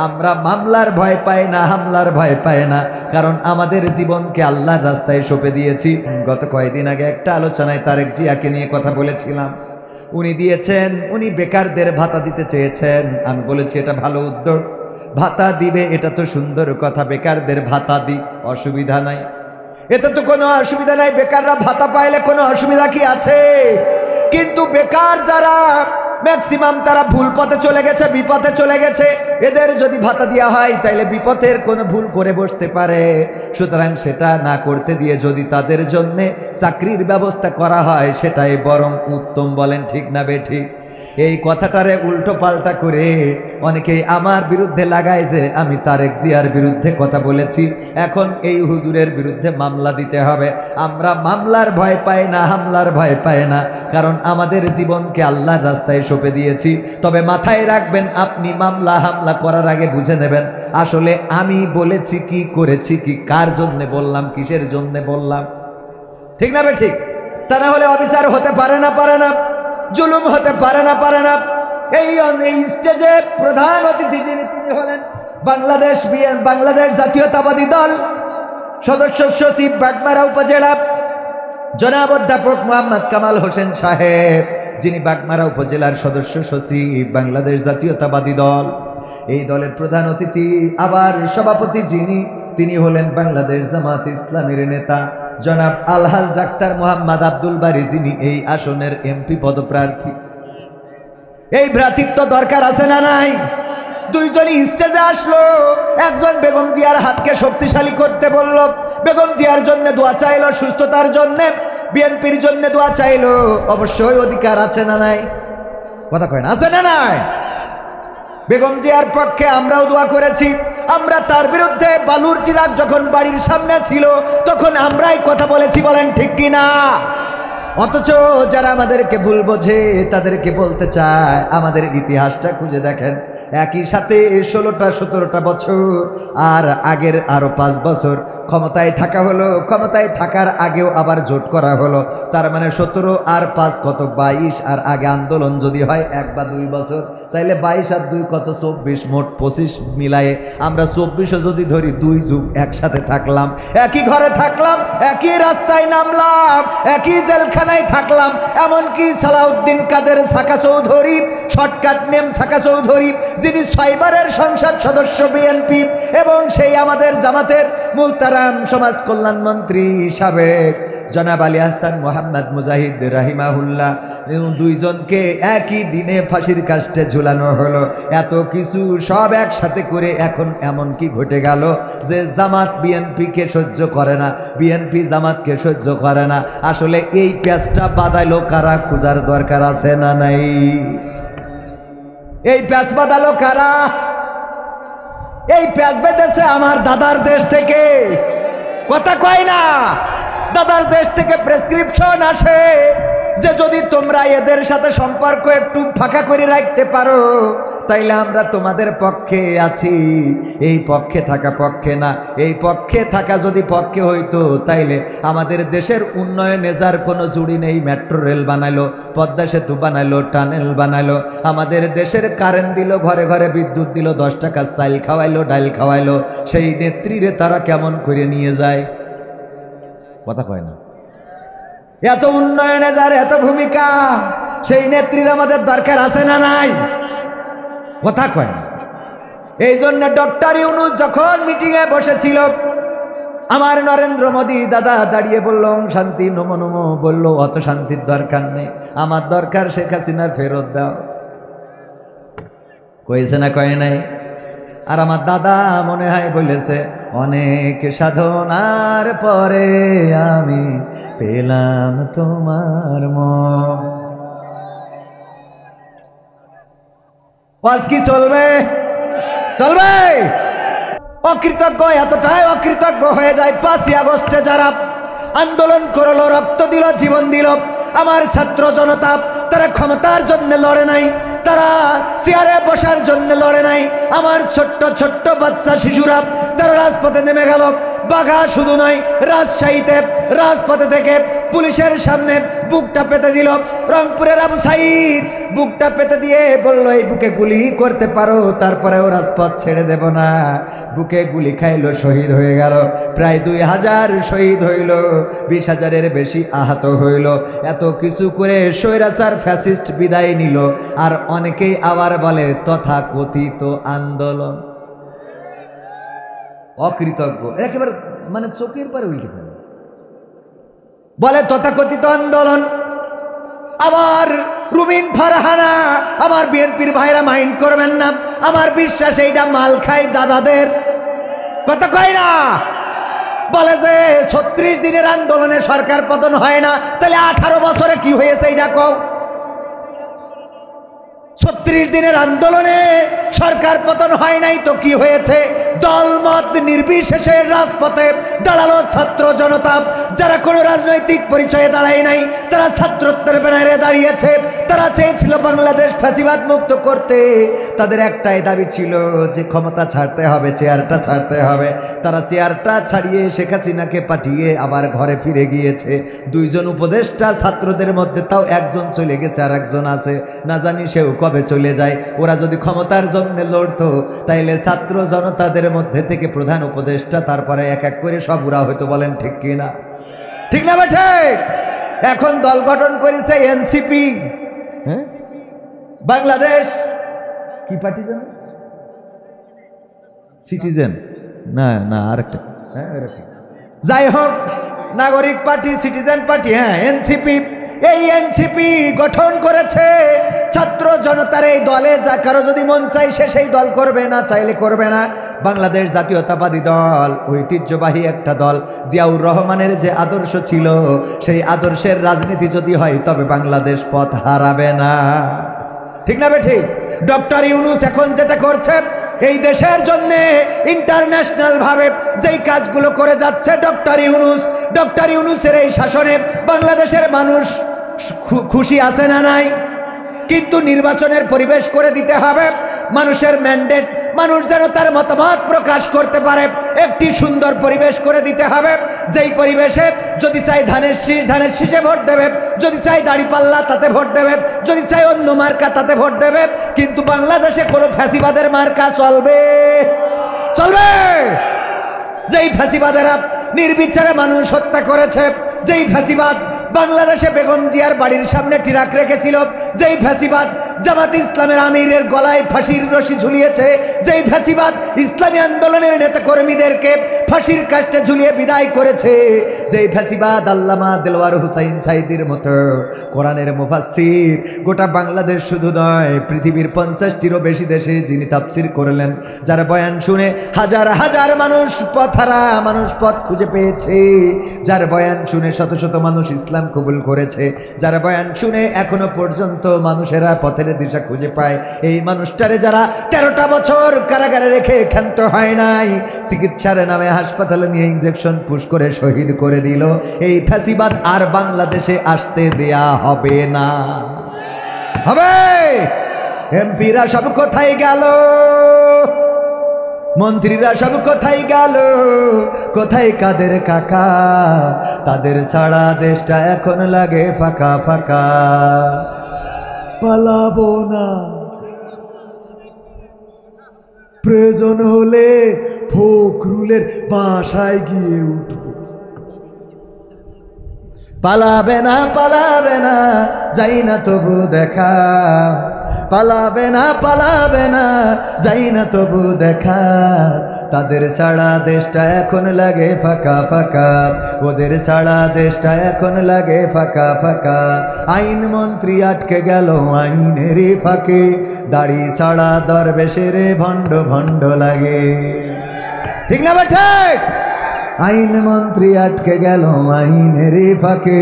আমরা মামলার ভয় পাই না, হামলার ভয় পাই না, কারণ আমাদের জীবনকে আল্লাহর রাস্তায় সঁপে দিয়েছি। গত কয়েকদিন আগে একটা আলোচনায় তারেক জিয়াকে নিয়ে কথা বলেছিলাম। উনি দিয়েছেন, উনি বেকারদের ভাতা দিতে চেয়েছেন। আমি বলেছি এটা ভালো উদ্যোগ, ভাতা দিবে, এটা তো সুন্দর কথা, বেকারদের ভাতা দিক, অসুবিধা নাই, এটা তো কোনো অসুবিধা নাই, বেকাররা ভাতা পাইলে কোনো অসুবিধা কি আছে? কিন্তু বেকার যারা ম্যাক্সিমাম তারা ভুল পথে চলে গেছে, বিপথে চলে গেছে, এদের যদি ভাতা দেওয়া হয় তাইলে বিপথের কোনো ভুল করে বসতে পারে। সুতরাং সেটা না করতে দিয়ে যদি তাদের জন্য চাকরির ব্যবস্থা করা হয় সেটাই বরং উত্তম। বলেন ঠিক না বেঠিক? এই কথাটারে উল্টো পাল্টা করে অনেকেই আমার বিরুদ্ধে লাগায় যে আমি তারেক জিয়ার বিরুদ্ধে কথা বলেছি, এখন এই হুজুরের বিরুদ্ধে মামলা দিতে হবে। আমরা মামলার ভয় পাই না, হামলার ভয় পাই না, কারণ আমাদের জীবনকে আল্লাহর রাস্তায় সঁপে দিয়েছি। তবে মাথায় রাখবেন, আপনি মামলা হামলা করার আগে বুঝে নেবেন আসলে আমি বলেছি কি, করেছি কি, কার জন্য বললাম, কিসের জন্য বললাম। ঠিক না ঠিক? তা না হলে অবিচার হতে পারে না, পারে না, জুলুম হতে পারে না, পারে না। এই স্টেজে প্রধান অতিথি যিনি, তিনি হলেন বাংলাদেশ জাতীয়তাবাদী দল সদস্য সচিব বাগমারা উপজেলা জনাব অধ্যাপক মোহাম্মদ কামাল হোসেন সাহেব, যিনি বাগমারা উপজেলার সদস্য সচিব বাংলাদেশ জাতীয়তাবাদী দল। এই দলের প্রধান অতিথি আবার সভাপতি যিনি, তিনি হলেন বাংলাদেশ জামাত ইসলামীর নেতা জনাব আলহাজ ডাক্তার মোহাম্মদ আব্দুল বারী, যিনি এই আসনের এমপি পদপ্রার্থী। এই ভ্রাতৃত্ব দরকার আছে না নাই? দুইজনই স্টেজে আসলো, একজন বেগম জিয়ার হাতকে শক্তিশালী করতে বলল, বেগম জিয়ার জন্য দোয়া চাইলো, সুস্থতার জন্য, বিএনপির জন্য দোয়া চাইলো। অবশ্যই অধিকার আছে না নাই? কথা কয় না, আছে না নাই? বেগম জিয়ার পক্ষে আমরাও দোয়া করেছি। আমরা তার বিরুদ্ধে বালুর ট্রাক যখন বাড়ির সামনে ছিল তখন আমরাই কথা বলেছি, বলেন ঠিক কিনা? অথচ যারা আমাদেরকে ভুল বোঝে তাদেরকে বলতে চায়, আমাদের ইতিহাসটা খুঁজে দেখেন, একই সাথে 16-17টা বছর আর আগের আরো 5 বছর ক্ষমতায় থাকা হলো, ক্ষমতায় থাকার আগেও আবার জোট করা হলো। তার মানে 17 আর 5 কত, 22, আর আগে আন্দোলন যদি হয় 1 বা 2 বছর, তাইলে 22 আর 2 কত, 24, মোট 25 মিলায়ে আমরা 24ও যদি ধরি, 2 যুগ একসাথে থাকলাম, একই ঘরে থাকলাম, একই রাস্তায় নামলাম, একই জেলখানায় থাকলাম। এমনকি সালাউদ্দিন কাদের সাকা চৌধুরী, শর্টকাট নেম সাকা চৌধুরী, যিনি 6 বারের সংসদ সদস্য বিএনপি, এবং সেই আমাদের জামাতের মুহতারাম সমাজ কল্যাণ মন্ত্রী সাবেক জনাব আলী হাসান মোহাম্মদ মুজাহিদ রাহিমাহুল্লাহ, দুইজনকে একই দিনে ফাঁসির কাস্টে ঝুলানো হলো। এত কিছু সব একসাথে করে এখন এমন কি ঘটে গেল যে জামাত বিএনপিকে সহ্য করে না, বিএনপি জামাতকে সহ্য করে না। আসলে এই প্যাচটা বাদাইলো কারা, খোঁজার দরকার আছে না নাই? এই প্যাচ বাদালো কারা? এই প্যাচ বেঁধেছে আমার দাদার দেশ থেকে, কথা কয় না? দাদার দেশ থেকে প্রেসক্রিপশন আসে যে যদি তোমরা এদের সাথে সম্পর্ক একটু ফাঁকা করে রাখতে পারো তাইলে আমরা তোমাদের পক্ষে আছি। এই পক্ষে থাকা পক্ষে না, এই পক্ষে থাকা যদি পক্ষে হইতো তাইলে আমাদের দেশের উন্নয়নে যার কোনো জুড়ি নেই, মেট্রো রেল বানাইলো, পদ্মা সেতু বানাইলো, টানেল বানাইলো, আমাদের দেশের কারেন্ট দিল, ঘরে ঘরে বিদ্যুৎ দিল, 10 টাকার চাল খাওয়াইলো, ডাল খাওয়াইলো। সেই নেত্রীরে তারা কেমন করে নিয়ে যায়? কথা কয় না? এত উন্নয়নে যার এত ভূমিকা, সেই নেত্রীর আমাদের দরকার আছে না নাই? কথা কয় না? এই জন্য ডক্টর ইউনূস যখন মিটিংয়ে বসেছিল, আমার নরেন্দ্র মোদী দাদা দাঁড়িয়ে বলল শান্তি, নমো নমো, বলল অত শান্তির দরকার নেই, আমার দরকার শেখ হাসিনার ফেরত দাও। কয়েছে না কয় নাই? আর আমার দাদা মনে হয় বলেছে, অনেক সাধনার পরে আমি পেলাম তোমার মন। কি চলবে? চলবে? অকৃতজ্ঞ, এতটাই অকৃতজ্ঞ হয়ে যায় 5ই আগস্টে যারা আন্দোলন করলো, রক্ত দিল, জীবন দিল, আমার ছাত্র জনতা, তারা ক্ষমতার জন্য লড়ে নাই, তারা চেয়ারে বসার জন্য লড়ে নাই, আমার ছোট্ট ছোট্ট বাচ্চা শিশুরা তারা রাজপথে নেমে গেল। বাঘা শুধু নয়, রাজশাহীতে রাজপথে থেকে পুলিশের সামনে বুকটা পেতে দিল। রংপুরের আবু সাইদ বুকটা পেতে দিয়ে বলল, এই বুকে গুলি করতে পারো, তারপরেও রাজপথ ছেড়ে দেব না। বুকে গুলি খাইলো, শহীদ হয়ে গেল। প্রায় 2000 শহীদ হইল, 20,000-এর বেশি আহত হইল। এত কিছু করে স্বৈরাচার ফ্যাসিস্ট বিদায় নিল। আর অনেকেই আবার বলে তথাকথিত আন্দোলন। অকৃতজ্ঞ, একেবারে মানে চোখের পরে উল্টে ফেলে বলে তথাকথিত আন্দোলন। আবার রুমিন ফারহানা, আমার বিএনপির ভাইরা মাইন্ড করবেন না, আমার বিশ্বাস এইটা মাল খাই দাদাদের কথা কয় না। বলে যে 36 দিনের আন্দোলনে সরকার পতন হয় না, তাহলে 18 বছরে কি হয়েছে এইটা কও। 36 দিনের আন্দোলনে সরকার পতন হয় নাই তো কি হয়েছে? দলমত নির্বিশেষে রাজপথে দাঁড়ালো ছাত্র জনতা, যারা কোনো রাজনৈতিক পরিচয়ে দাঁড়ায় নাই, তারা ছাত্রত্বের ব্যানারে দাঁড়িয়েছে। তারা চেয়েছিল বাংলাদেশ ফ্যাসিবাদ মুক্ত করতে। তাদের একটাই দাবি ছিল যে ক্ষমতা ছাড়তে হবে, চেয়ারটা ছাড়তে হবে। তারা চেয়ারটা ছাড়িয়ে শেখ হাসিনাকে পাঠিয়ে আবার ঘরে ফিরে গিয়েছে। 2 জন উপদেষ্টা ছাত্রদের মধ্যে, তাও একজন চলে গেছে আর একজন আছে, না জানি সেও কবে চলে যায়। ওরা যদি ক্ষমতার জন্য লড়তো তাইলে ছাত্র জনতাদের মধ্যে থেকে প্রধান উপদেষ্টা, তারপরে এক এক করে সব ওরা হয়তো। বলেন ঠিক কিনা? ঠিক না বেঠে? এখন দল গঠন করেছে এনসিপি। হ্যাঁ, বাংলাদেশ কি পার্টি যেন, সিটিজেন না না আরেকটা, হ্যাঁ যাই হোক, নাগরিক পার্টি, সিটিজেন পার্টি, হ্যাঁ এনসিপি। এই এনসিপি গঠন করেছে ছাত্র জনতার এই দলে। যা কারো যদি মন চাই সে সেই দল করবে, না চাইলে করবে না। বাংলাদেশ জাতীয়তাবাদী দল ঐতিহ্যবাহী একটা দল। জিয়াউর রহমানের যে আদর্শ ছিল, সেই আদর্শের রাজনীতি যদি হয় তবে বাংলাদেশ পথ হারাবে না। ঠিক না বেঠিক? ডক্টর ইউনূস এখন যেটা করছে, এই দেশের জন্য ইন্টারন্যাশনাল ভাবে যেই কাজগুলো করে যাচ্ছে ডক্টর ইউনূসের এই শাসনে বাংলাদেশের মানুষ খুশি আছে না নাই? কিন্তু নির্বাচনের পরিবেশ করে দিতে হবে, মানুষের ম্যান্ডেট, মানুষ যেন তার মতামত প্রকাশ করতে পারে, একটি সুন্দর পরিবেশ করে দিতে হবে। যেই পরিবেশে যদি চাই ধানের শীষে ভোট দেবে, যদি চাই দাড়িপাল্লা তাতে ভোট দেবে, যদি চাই অন্য মার্কা তাতে ভোট দেবে। কিন্তু বাংলাদেশে কোনো ফ্যাসিবাদের মার্কা চলবে? যেই ফ্যাসিবাদেরা নির্বিচারে মানুষ হত্যা করেছে, যেই ফ্যাসিবাদ বাংলাদেশে বেগম জিয়ার বাড়ির সামনে ট্রাক রেখেছিল, যেই ফ্যাসিবাদ জামাত ইসলামের আমিরের গলায় ফাঁসির রশি ঝুলিয়েছে, যেই ফ্যাসিবাদ ইসলামী আন্দোলনের নেতা কর্মীদেরকে ফাঁসির কাস্টে ঝুলিয়ে বিদায় করেছে, যেই ফ্যাসিবাদ আল্লামা দেলওয়ার হুসাইন সাইদির মতো কোরআনের মুফাসসির গোটা বাংলাদেশ শুধু নয় পৃথিবীর 50টিরও বেশি দেশে যিনি তাফসীর করলেন, যার বয়ান শুনে হাজার হাজার মানুষ পথহারা, মানুষ পথ খুঁজে পেয়েছে, যার বয়ান শুনে শত শত মানুষ ইসলাম কবুল করেছে, যার বয়ান শুনে এখনো পর্যন্ত মানুষেরা পথের দিশা খুঁজে পায়, এই মানুষটারে যারা 13টা বছর কারাগারে রেখে ক্ষান্ত হয় নাই, চিকিৎসার নামে হাসপাতালে নিয়ে ইনজেকশন পুশ করে শহীদ করে দিল, এই ফ্যাসিবাদ আর বাংলাদেশে আসতে দেয়া হবে না। হবে? এমপিরা সব কোথায় গেল? মন্ত্রীরা সব কোথায় গেল? কোথায় কাদের কাকা? তাদের ছাড়া দেশটা এখন লাগে ফাঁকা ফাঁকা। পালাবো না, প্রয়োজন হলে ফখরুলের বাসায় গিয়ে উঠবো। পালাবে না, পালাবে না, যাই না তবু দেখা। পালাবে না, পালাবে না, যাই না তবু দেখা। তাদের ছাড়া দেশটা এখন লাগে ফাঁকা ফাঁকা, ওদের ছাড়া দেশটা এখন লাগে ফাঁকা ফাঁকা। আইন মন্ত্রী আটকে গেল আইনের ফাঁকে, দাড়ি ছাড়া দরবেশের ভণ্ড ভণ্ড লাগে। ঠিক না ঠিক? আইন মন্ত্রী আটকে গেল আইনের ফাঁকে,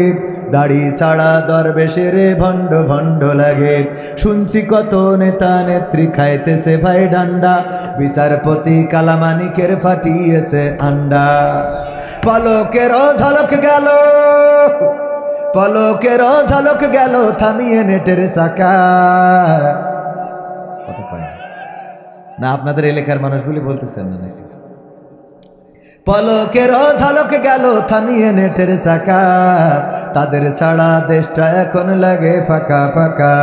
দাড়ি ছাড়া দরবেশের ভণ্ড ভণ্ড লাগে। শুনছি কত নেতা নেত্রী খাইতেছে ভাই ডান্ডা, বিচারপতি কালামানিকের ফাটিয়েছে আন্ডা। পলকের ঝলক গেল, পলকের ঝলক গেল, থামিয়ে নেটের চাকা। না আপনাদের এলাকার মানুষগুলি বলতেছেন না নাকি? পলকের ঝলক গেল থামিয়ে নেটের চাকা, তাদের ছাড়া দেশটা এখন লাগে ফাঁকা ফাঁকা,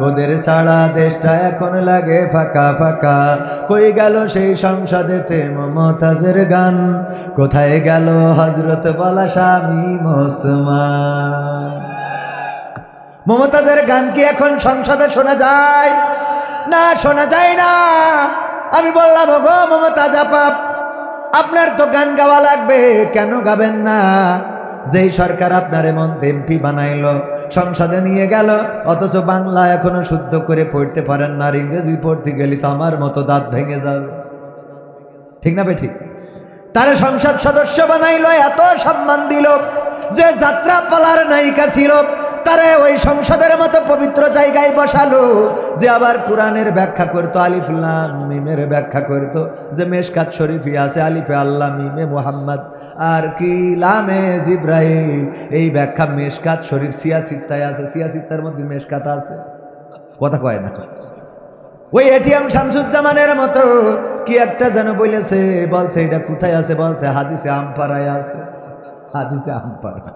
ওদের ছাড়া দেশটা এখন লাগে ফাঁকা ফাঁকা। কই গেল সেই সংসদেতে মমতাজের গান, কোথায় গেল হযরত বালা শামীম ওসমান? মমতাজের গান কি এখন সংসদে শোনা যায়? না, শোনা যায় না। আমি বললাম, ওগো মমতাজ আপা, আপনার তো গান গাওয়া লাগবে, কেন গাবেন না? যেই সরকার আপনার এমন এমপি বানাইলো, সংসদে নিয়ে গেল, অথচ বাংলা এখনো শুদ্ধ করে পড়তে পারেন না, আর ইংরেজি পড়তে গেলে তো আমার মতো দাঁত ভেঙে যাবে। ঠিক না বেঠিক? তারে সংসদ সদস্য বানাইলো, এত সম্মান দিল, যে যাত্রা পালার নায়িকা ছিল তারে ওই সংসদের মতো পবিত্র জায়গায় বসালো, যে আবার কোরআনের ব্যাখ্যা করতো, আলিফ লাম মিমের ব্যাখ্যা করতো, যে মেশকাত শরীফই আছে আলিফে আল্লাহ মিমে মুহাম্মদ আর কি লামে জিব্রাইল, এই ব্যাখ্যা মেশকাত শরীফ সিয়াসিত্তায় আছে, সিয়াসিত্তার মধ্যে মেশকাত আছে, কথা কয় না। ওই এটিএম শামসুজ্জামানের মতো কি একটা যেন বলেছে, বলছে এটা কোথায় আছে, বলছে হাদিসে আমপাড়ায় আছে, হাদিসে আমপাড়া।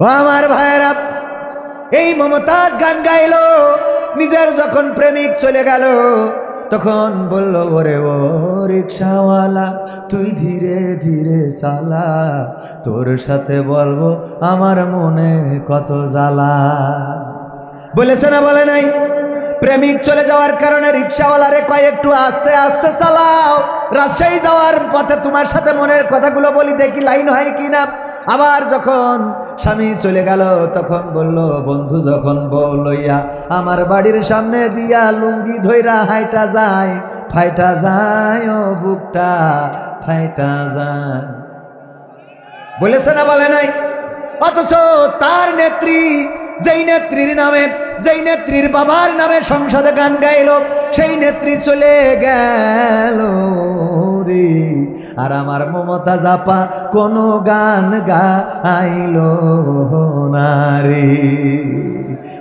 ও আমার ভাইরা, এই মমতাজ গান গাইলো, নিজের যখন প্রেমিক চলে গেল তখন বলল, ওরে ও রিকশাওয়ালা তুই ধীরে ধীরে চালা, তোর সাথে বলবো আমার মনে কত জ্বালা। বলেছে না বলে নাই? প্রেমিক চলে যাওয়ার কারণে রিকশাওয়ালারে কয় একটু আস্তে আস্তে চালাও, রাজশাহী যাওয়ার পথে তোমার সাথে মনের কথাগুলো বলি, দেখি লাইন হয় কিনা। আবার যখন স্বামী চলে গেল তখন বলল, বন্ধু যখন বউ লইয়া আমার বাড়ির সামনে দিয়া লুঙ্গি ধইরা হাইটা যায়, ফাইটা যায় ও বুকটা ফাইটা যায়। বলেছে না বলে নাই? অথচ তার নেত্রী, যেই নেত্রীর নামে, যেই নেত্রীর বাবার নামে সংসদে গান গাইল, সেই নেত্রী চলে গেল রে, আর আমার মমতাজ আপা কোনো গান গাইল না রে।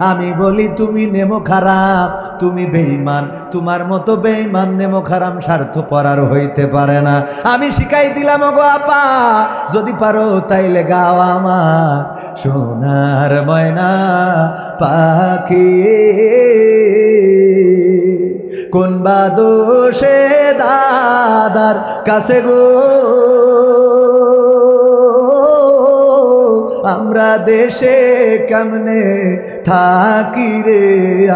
আমি বলি, তুমি নেমো খারাপ, তুমি বেঈমান, তোমার মতো বেঈমান নেমো খারাপ স্বার্থপর আর হইতে পারে না। আমি শিখাই দিলাম, ওগো আপা, যদি পারো তাইলে গাও আমার সোনার ময়না পাখি, কোন বা দোষে দাদার কাছে গো আমরা দেশে কেমনে থাকি রে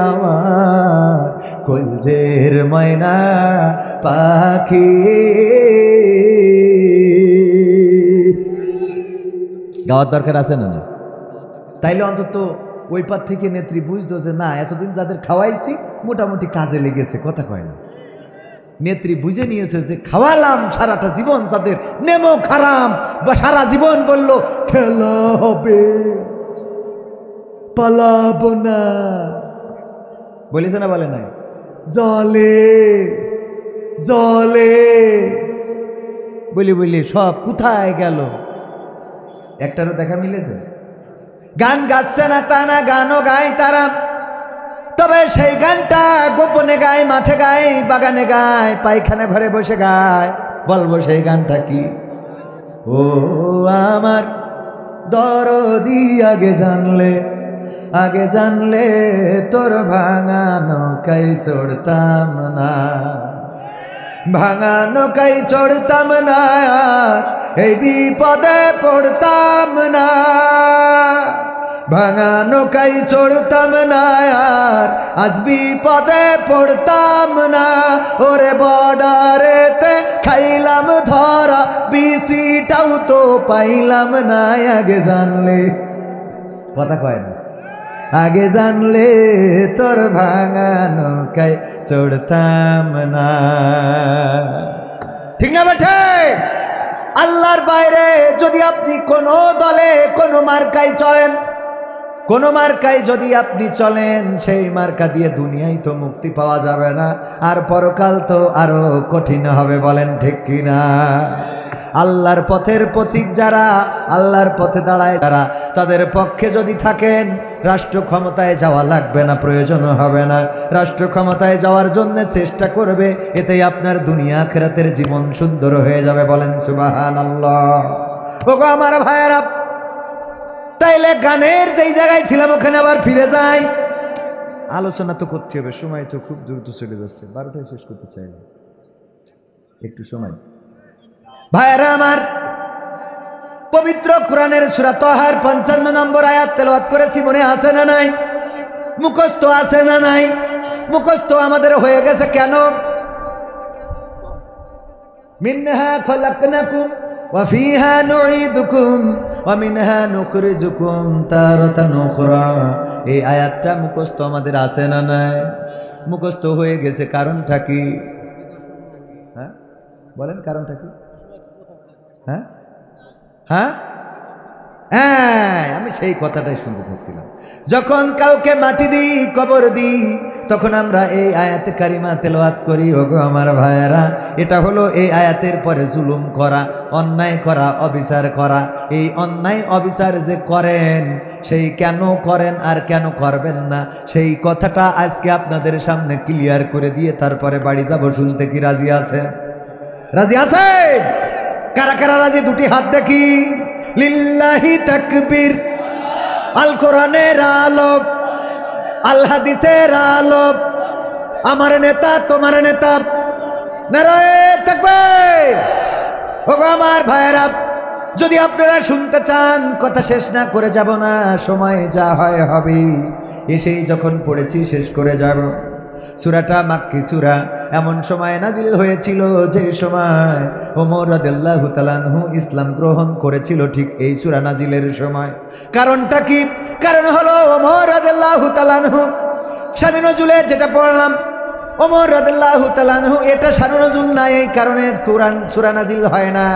আমার কলজের ময়না পাখি। গাওয়ার দরকার আছে না? না তাইলে অন্তত ওই পার থেকে নেত্রী বুঝতো যে না, এতদিন যাদের খাওয়াইছি মোটামুটি কাজে লেগেছে, কথা কয় না। নেত্রী বুঝে নিয়েছে যে খাওয়ালাম সারাটা জীবন, যাদের নেমো খারাম বা সারা জীবন বলল খেলা হবে পালাবো না, বলেছে না বলে নাই? জলে জলে বলি বলি সব কোথায় গেল? একটারও দেখা মিলেছে? গান গাচ্ছে না তা না, গানও গায় তারা, তবে সেই গানটা গোপনে গায়, মাঠে গায়, বাগানে গায়, পায়খানা ঘরে বসে গায়। বলবো সেই গানটা কি? ও আমার দরদি আগে জানলে, আগে জানলে তোর ভাঙা নৌকাই চড়তাম না, ভাঙা নৌকাই চড়তাম না, এই বিপদে পড়তাম না, ভাঙা নৌকাই চড়তাম না, আজ বিপদে পড়তাম না। ওরে বর্ডারেতে খাইলাম ধরা, বিসিটাও তো পাইলাম না, আগে জানলে, কথা কয় না, আগে জানলে তোর ভাঙা নৌকায় চড়তাম না। ঠিক না বেঠে? আল্লাহর বাইরে যদি আপনি কোনো দলে কোনো মার্কায় চলেন, কোন মার্কায় যদি আপনি চলেন, সেই মার্কা দিয়ে দুনিয়ায় তো মুক্তি পাওয়া যাবে না, আর পরকাল তো আরো কঠিন হবে, বলেন ঠিক কিনা? আল্লাহর পথের পথিক যারা, আল্লাহর পথে দাঁড়ায় যারা, তাদের পক্ষে যদি থাকেন রাষ্ট্র ক্ষমতায় যাওয়া লাগবে না, প্রয়োজন হবে না। রাষ্ট্র ক্ষমতায় যাওয়ার জন্য চেষ্টা করবে, এতেই আপনার দুনিয়া আখিরাতের জীবন সুন্দর হয়ে যাবে। বলেন সুবহানাল্লাহ। ওগো আমার ভাইয়েরা, তাইলে গানের যেই জায়গায় ছিলাম ওখানে আবার ফিরে যাই। আলোচনা তো করতে হবে, সময় তো খুব দ্রুত চলে যাচ্ছে, 12টায় শেষ করতে চাই না, একটু সময়। ভাইয়েরা আমার, পবিত্র কোরআনের সূরা তাহার 55 নম্বর আয়াত তেলাওয়াত করেছি, মনে আছে না নাই? মুখস্থ আছে না নাই? মুখস্থ আমাদের হয়ে গেছে কেন? মিনহা খলাকনাকুম ওয়া ফিহা নুঈদুকুম ওয়া মিনহা নুখরিজুকুম তারাতান উখরা। এই আয়াতটা মুখস্থ আমাদের আছে না নাই? মুখস্থ হয়ে গেছে, কারণটা কি? হ্যাঁ বলেন, কারণটা কি? হ্যাঁ হ্যাঁ হ্যাঁ, আমি সেই কথাটাই শুনতে চাচ্ছিলাম। যখন কাউকে মাটি দিই, কবর দিই, তখন আমরা এই আয়াতে কারিমা তেলাওয়াত করি। ওগো আমার ভাইয়েরা, এটা হলো এই আয়াতের পরে জুলুম করা, অন্যায় করা, অবিচার করা। এই অন্যায় অবিচার যে করেন, সেই কেন করেন আর কেন করবেন না, সেই কথাটা আজকে আপনাদের সামনে ক্লিয়ার করে দিয়ে তারপরে বাড়ি যাব। শুনতে কি রাজি আছেন? রাজি আছেন? কারা কারা রাজি? দুটি হাত দেখি। লিল্লাহি তাকবীর। আল কোরআনের আলো, আল হাদিসের আলো, আমার নেতা তোমার নেতা, নারায়ে তাকবীর। ওগো আমার ভাইয়েরা, যদি আপনারা শুনতে চান, কথা শেষ না করে যাব না, সময় যা হয় হবে, এসেই যখন পড়েছি শেষ করে যাব। সূরাটা মাক্কি সূরা, এমন সময় নাজিল হয়েছিল যে সময় ওমর রাদিয়াল্লাহু তাআলা আনহু ইসলাম গ্রহণ করেছিল, ঠিক এই সূরা নাজিলের সময়। কারণটা কি? কারণ হলো ওমর রাদিয়াল্লাহু তাআলা আনহু, শানে নজুলে যেটা পড়লাম, ওমর রাদিয়াল্লাহু তাআলা আনহু, এটা শানে নজুল না, এই কারণে কোরআন সূরা নাজিল হয় না।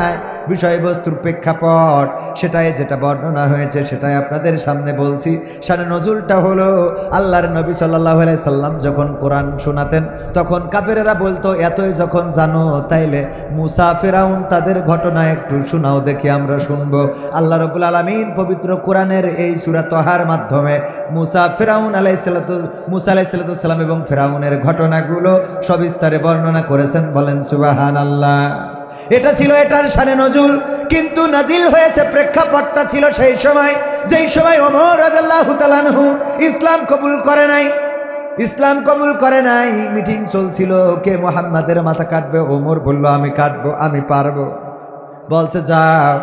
বিষয়বস্তুর প্রেক্ষাপট সেটাই যেটা বর্ণনা হয়েছে সেটাই আপনাদের সামনে বলছি। শানে নজুলটা হলো আল্লাহর নবী সাল্লাল্লাহু আলাইহি সাল্লাম যখন কোরআন শোনাতেন, তখন কাফেরেরা বলতো, এতই যখন জানো তাইলে মুসা ফিরাউন তাদের ঘটনা একটু শোনাও দেখি, আমরা শুনবো। আল্লাহ রাব্বুল আলামিন পবিত্র কোরআনের এই সূরা তাহার মাধ্যমে মুসা আলাইহিস সালাতু সালাম এবং ফিরাউনের ঘটনাগুলো সবিস্তারে বর্ণনা করেছেন। বলেন সুবহানাল্লাহ। এটা ছিল এটার শানে নজুল, কিন্তু নাজিল হয়েছে প্রেক্ষাপটটা ছিল সেই সময়, যেই সময় ওমর রাদিয়াল্লাহু তাআলা আনহু ইসলাম কবুল করে নাই। ইসলাম কবুল করে নাই, মিটিং চলছিল কে মুহাম্মাদের মাথা কাটবে। ওমর বলল, আমি কাটবো, আমি পারবো। বলছে যাও,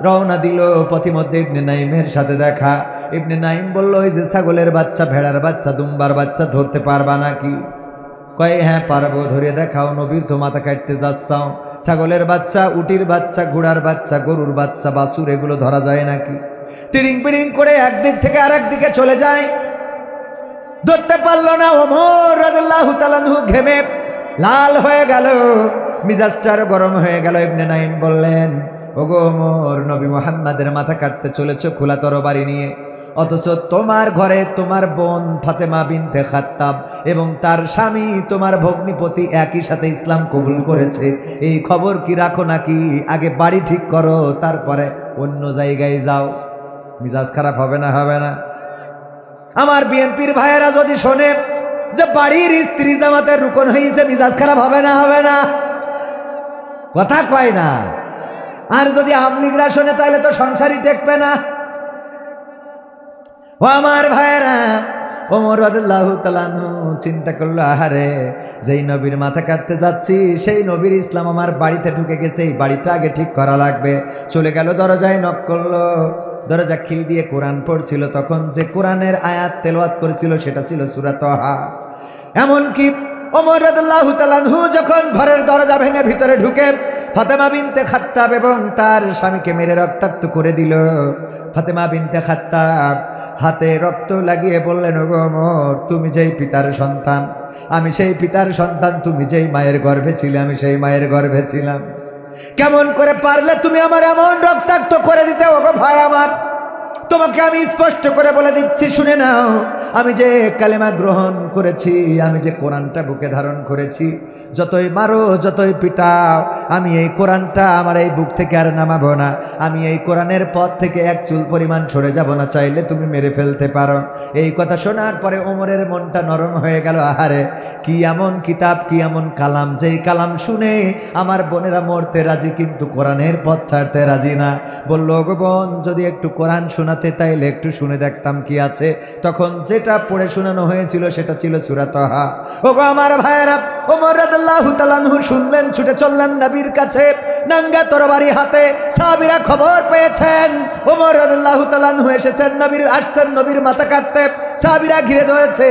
রওনা দিল। পথিমধ্যে ইবনে নাইমের সাথে দেখা। ইবনে নাইম বলল, ওই যে ছাগলের বাচ্চা, ভেড়ার বাচ্চা, দুম্বার বাচ্চা ধরতে পারবা নাকি? কয় হ্যাঁ পারবো, ধরে দেখাও। নবীর তো মাথা কাটতে যাচ্ছাও, ছাগলের বাচ্চা, উটির বাচ্চা, ঘোড়ার বাচ্চা, গরুর বাচ্চা, বাছুর, এগুলো ধরা যায় নাকি? তিরিং বিড়িং করে একদিক থেকে আরেক দিকে চলে যায়, ধরতে পারলো না। ওমর রাদিয়াল্লাহু তাআলা আনহু ঘেমে লাল হয়ে গেল, মিজাজটার গরম হয়ে গেল। ইবনে নাইম বললেন, ওগো ওমর, নবী মুহাম্মাদের মাথা কাটতে চলেছো খোলা তরবারি নিয়ে, অথচ তোমার ঘরে তোমার বোন ফাতেমা বিনতে খাত্তাব এবং তার স্বামী তোমার ভগ্নিপতি একই সাথে ইসলাম কবুল করেছে। এই খবর কি রাখো নাকি? আগে বাড়ি ঠিক করো, তারপরে অন্য জায়গায় যাও। মিজাজ খারাপ হবে না? হবে না? আমার বিএনপির ভাইয়েরা যদি শোনে যে বাড়ির স্ত্রী জামাতের রুকন হয়েছে, মিজাজ খারাপ হবে না? হবে না? কথা কয় না। আর যদি আমলিগরা শোনে তাহলে তো সংসারই টেকবে না। ও আমার ভাইয়েরা, ওমর রাদিয়াল্লাহু তাআলা আনহু চিন্তা করলো, আহারে, যেই নবীর মাথা কাটতে যাচ্ছি সেই নবীর ইসলাম আমার বাড়িতে ঢুকে গেছে, এই বাড়িটা আগে ঠিক করা লাগবে। চলে গেল, দরজায় নক করলো। দরজা খিল দিয়ে কোরআন পড়ছিল, তখন যে কোরআনের আয়াত তেলাওয়াত করেছিল সেটা ছিল সূরা তাহা। এমনকি ওমর রাদিয়াল্লাহু তাআলা আনহু যখন ঘরের দরজা ভেঙে ভিতরে ঢুকে ফাতেমা বিনতে খাত্তাব এবং তার স্বামীকে মেরে রক্তাক্ত করে দিল, ফাতেমা বিনতে খাত্তাব হাতে রক্ত লাগিয়ে বললেন, ওগো ওমর, তুমি যেই পিতার সন্তান, আমি সেই পিতার সন্তান, তুমি যেই মায়ের গর্ভে ছিলে, আমি সেই মায়ের গর্ভে ছিলাম। কেমন করে পারলে তুমি আমার এমন রক্তাক্ত করে দিতে? ওগো ভাই আমার, তোমাকে আমি স্পষ্ট করে বলে দিচ্ছি, শুনে নাও। আমি যে কালেমা গ্রহণ করেছি, আমি যে কোরআনটা বুকে ধারণ করেছি, যতই মারো যতই পিটাও, আমি এই কোরআনটা আমার এই বুক থেকে আর নামাবো না। আমি এই কোরআনের পথ থেকে এক চুল পরিমাণ সরে যাব না, চাইলে তুমি মেরে ফেলতে পারো। এই কথা শোনার পরে ওমরের মনটা নরম হয়ে গেল। আহারে, কি এমন কিতাব, কি এমন কালাম, যেই কালাম শুনে আমার বোনেরা মরতে রাজি কিন্তু কোরআনের পথ ছাড়তে রাজি না। বলল, ওগো বোন, যদি একটু কোরআন শোনাতে তাইলে একটু শুনে দেখতাম কি আছে। তখন যেটা পড়ে শোনানো হয়েছিল সেটা ছিল সূরা তাহা। ওগো আমার ভাইয়েরা, ওমর রাদিয়াল্লাহু তাআলা আনহু শুনলেন, ছুটে চললেন নবীর কাছে নাঙ্গা তরবারি হাতে। সাহাবীরা খবর পেয়েছেন ওমর রাদিয়াল্লাহু তাআলা আনহু এসেছেন, নবীর আসছেন নবীর মাথা কাটতে। সাহাবীরা ঘিরে ধরেছে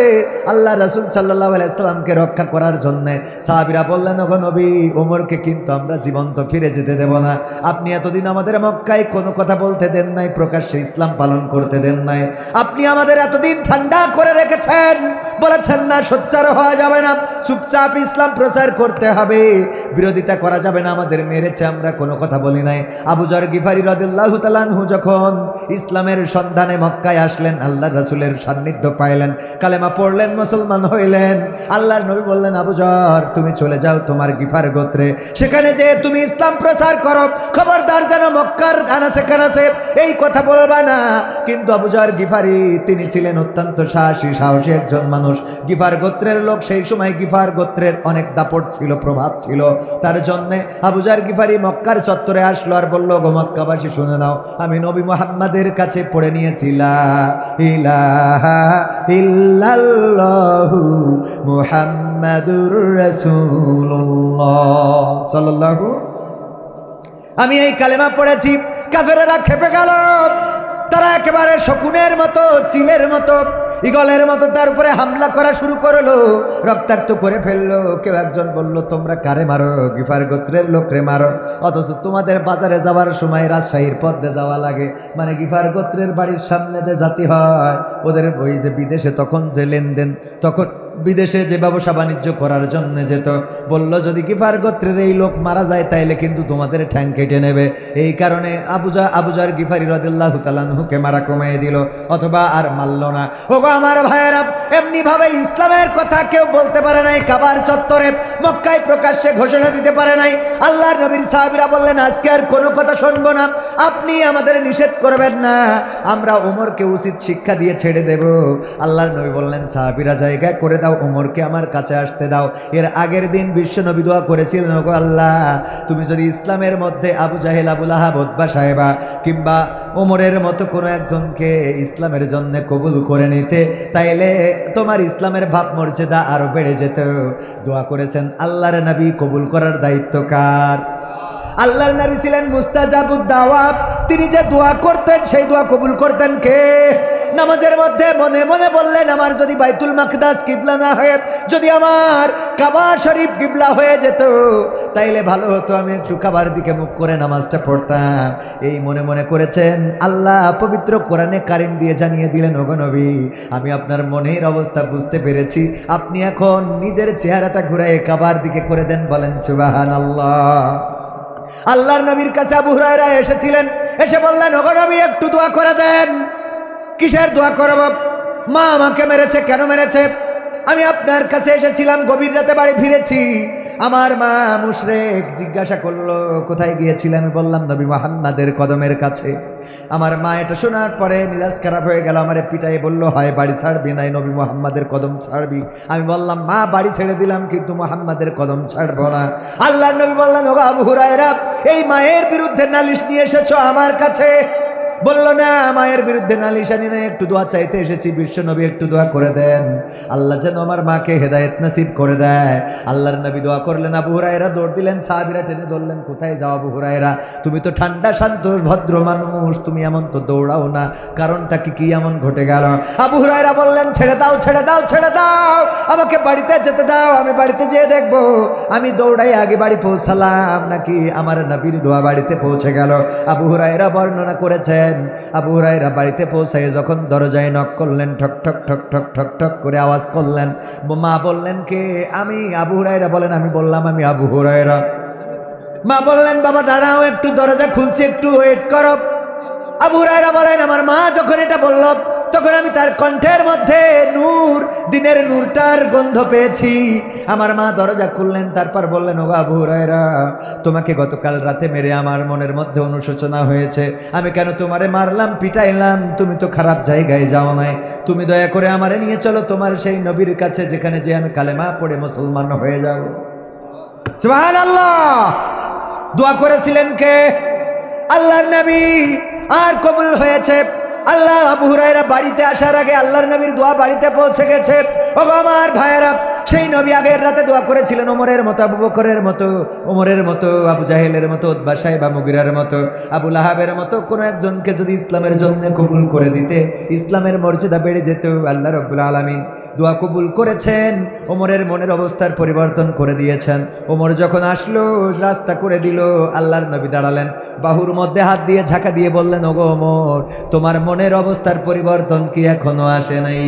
আল্লাহ রাসূল সাল্লাল্লাহু আলাইহি সাল্লামকে রক্ষা করার জন্য। সাহাবীরা বললেন, ওগো নবী, ওমরকে কিন্তু আমরা জীবন্ত ফিরে যেতে দেব না। আপনি এতদিন আমাদের মক্কায় কোনো কথা বলতে দেন নাই, প্রকাশ্যে ইসলাম পালন করতে দেন নাই। আপনি আমাদের এতদিন ঠান্ডা করে রেখেছেন, বলেছেন না সোচ্চার হওয়া যাবে না, চুপচাপ ইসলাম প্রচার করতে হবে, বিরোধিতা করা যাবে না। আমাদের মেরেছে, আমরা কোনো কথা বলি নাই। আবু যর গিফারি রাদিয়াল্লাহু তাআলা আনহু যখন ইসলামের সন্ধানে মক্কায় আসলেন, আল্লাহর রাসূলের সান্নিধ্য পাইলেন, কালেমা পড়লেন, মুসলমান হইলেন। আল্লাহর নবী বললেন, আবু যর, তুমি চলে যাও তোমার গিফার গোত্রে, সেখানে যে তুমি ইসলাম প্রচার করো, খবরদার যেন মক্কার আনাসে কানাসে এই কথা বলবা না। কিন্তু আবু যর গিফারি তিনি ছিলেন অত্যন্ত সাহসী একজন মানুষ, গিফার গোত্রের লোক। সেই সময় গিফার গোত্রের অনেক দাপট ছিল, প্রভাব ছিল। তার জন্যে আবু যর গিফারি মক্কার চত্বরে আসলো আর বলল, গো মক্কাবাসী শুনে নাও, আমি নবী মুহাম্মাদের কাছে পড়ে নিয়েছি লা ইলাহা ইল্লাল্লাহু মুহাম্মাদুর রাসূলুল্লাহ সাল্লাল্লাহু। আমি এই কালেমা পড়েছি। কাফেরেরা খেপে গেল, তারা একেবারে শকুনের মতো, চিলের মতো, ইগলের মতো তার উপরে হামলা করা শুরু করলো, রক্তাক্ত করে ফেললো। কেউ একজন বলল, তোমরা কারে মারো? গিফার গোত্রের লোকরে মারো। অথচ তোমাদের বাজারে যাওয়ার সময় রাজশাহীর পথে যাওয়া লাগে, মানে গিফার গোত্রের বাড়ির সামনে যে জাতি হয়, ওদের ওই যে বিদেশে তখন যে লেনদেন, তখন বিদেশে যে ব্যবসা বাণিজ্য করার জন্য যেত, বলল যদি গিফার গোত্রের এই লোক মারা যায় তাইলে কিন্তু তোমাদের ঠ্যাং কেটে নেবে। এই কারণে আবু যর গিফারি রাদিয়াল্লাহু তাআলা আনহুকে মারা কমিয়ে দিল, অথবা আর মারল না। ওগো আমার ভাইয়েরা, এমনি ভাবে ইসলামের কথা কেউ বলতে পারে নাই। কাবার চত্বরে মক্কায় প্রকাশ্যে ঘোষণা দিতে পারে নাই। আল্লাহর নবীর সাহাবীরা বললেন, আজকে আর কোনো কথা শুনবো না, আপনি আমাদের নিষেধ করবেন না, আমরা ওমরকে উচিত শিক্ষা দিয়ে ছেড়ে দেব। আল্লাহর নবী বললেন, সাহাবীরা জায়গা করে দাও, ওমরকে আমার কাছে আসতে দাও। এর আগের দিন বিশ্ব নবী দোয়া করেছিলেন, ওগো আল্লাহ, তুমি যদি ইসলামের মধ্যে আবু জাহেল, আবু লাহাব, উতবা সাহেবা কিংবা ওমরের মতো কোনো একজনকে ইসলামের জন্য কবুল করে নিতে, তাইলে তোমার ইসলামের ভাব মর্যাদা আরো বেড়ে যেত। দোয়া করেছেন। আল্লাহর নবী কবুল করার দায়িত্ব কার? আল্লাহর নবী ছিলেন মুস্তাজাবুদ দাওয়াত। তিনি যে দোয়া করতেন সেই দোয়া কবুল করতেন কে? নামাজের মধ্যে মনে মনে বললেন, আমার যদি বাইতুল মাকদাস কিবলা না হয়ে যদি আমার কাবা শরীফ কিবলা হয়ে যেত তাইলে ভালো হতো, আমি একটু কাবার দিকে মুখ করে নামাজটা পড়তাম। এই মনে মনে করেছেন। আল্লাহ পবিত্র কোরআনে কারিম দিয়ে জানিয়ে দিলেন, ওগো নবী, আমি আপনার মনের অবস্থা বুঝতে পেরেছি, আপনি এখন নিজের চেহারাটা ঘুরায় কাবার দিকে করে দেন। বলেন সুবহানাল্লাহ। আল্লাহর নবীর কাছে আবু হুরায়রা এসেছিলেন, এসে বললেন, ওগো নবী, একটু দোয়া করে দেন। কিসের দোয়া করব? মা আমাকে মেরেছে। কেন মেরেছে? আমি আপনার কাছে এসেছিলাম, গভীর রাতে বাড়ি ফিরেছি, আমার মা মুশরিক জিজ্ঞাসা করলো কোথায় গিয়েছিলেন। আমি বললাম নবী মুহাম্মাদের কদমের কাছে। আমার মা এটা শোনার পরে মিজাজ খারাপ হয়ে গেল, আমারে পিটাই বলল, হয় বাড়ি ছাড়বি নাই নবী মুহাম্মাদের কদম ছাড়বি। আমি বললাম, মা বাড়ি ছেড়ে দিলাম কিন্তু মুহাম্মাদের কদম ছাড়বো না। আল্লাহর নবী বললেন, ওগো আবু হুরায়রা, এই মায়ের বিরুদ্ধে নালিশ নিয়ে এসেছো আমার কাছে? বলল, না, মায়ের বিরুদ্ধে নালিশ আনি না, একটু দোয়া চাইতে এসেছি, বিশ্ব নবী একটু দোয়া করে দেন, আল্লাহ যেন আমার মাকে হেদায়েত নসিব করে দেয়। আল্লাহর নবী দোয়া করলেন। আবু হুরায়রা দৌড় দিলেন, সাহাবীরা টেনে ধরলেন, কোথায় যাও আবু হুরায়রা? তুমি তো ঠান্ডা শান্ত ভদ্র মানুষ, তুমি এমন তো দৌড়াও না, কারণটা কি এমন ঘটে গেল? আবু হুরায়রা বললেন, ছেড়ে দাও, ছেড়ে দাও, ছেড়ে দাও, আমাকে বাড়িতে যেতে দাও, আমি বাড়িতে যেয়ে দেখবো আমি দৌড়াই আগে বাড়ি পৌঁছালাম নাকি আমার নবীর দোয়া বাড়িতে পৌঁছে গেল। আবু হুরায়রা বর্ণনা করেছেন, আবু হুরায়রা বাড়িতে পৌঁছায় যখন দরজায় নক করলেন, ঠক ঠক ঠক ঠক ঠক ঠক করে আওয়াজ করলেন। মা বললেন, কে? আমি। আবু হুরায়রা বলেন, আমি বললাম, আমি আবু হুরায়রা। মা বললেন, বাবা দাঁড়াও, একটু দরজা খুলছে, একটু ওয়েট করো। আবু হুরায়রা বলেন, আমার মা যখন এটা বলল তখন আমি তার কণ্ঠের মধ্যে নূর, দিনের নূরটার গন্ধ পেয়েছি। আমার মা দরজা খুললেন, তারপর বললেন, ও আবু হুরায়রা, তোমাকে গতকাল রাতে মেরে আমার মনের মধ্যে অনুশোচনা হয়েছে। আমি কেন তোমারে মারলাম, পিটাইলাম? তুমি তো খারাপ জায়গায় যাও নাই। তুমি দয়া করে আমারে নিয়ে চলো তোমার সেই নবীর কাছে, যেখানে যে আমি কালেমা পড়ে মুসলমান হয়ে যাব। সুবহানাল্লাহ। দোয়া করেছিলেন কে? আল্লাহর নবী। আর কবুল হয়েছে। আল্লাহ আবু হুরায়রা বাড়িতে আসার আগে আল্লাহর নবীর দোয়া বাড়িতে পৌঁছে গেছে। ও আমার ভাইয়েরা, সেই নবী আগের রাতে দোয়া করেছিলেন ওমরের মতো, আবু বকরের মতো, ওমরের মতো, আবু জাহেলের মতো, উতবা সাইবা মুগিরার মতো, আবু লাহাবের মতো কোনো একজনকে যদি ইসলামের জন্য কবুল করে দিতে ইসলামের মর্যাদা বেড়ে যেত। আল্লাহ রাব্বুল আলামিন দোয়া কবুল করেছেন, ওমরের মনের অবস্থার পরিবর্তন করে দিয়েছেন। ওমর যখন আসলো, রাস্তা করে দিল, আল্লাহর নবী দাঁড়ালেন, বাহুর মধ্যে হাত দিয়ে ঝাঁকা দিয়ে বললেন, ওগো ওমর, তোমার মনের অবস্থার পরিবর্তন কি এখনো আসে নাই?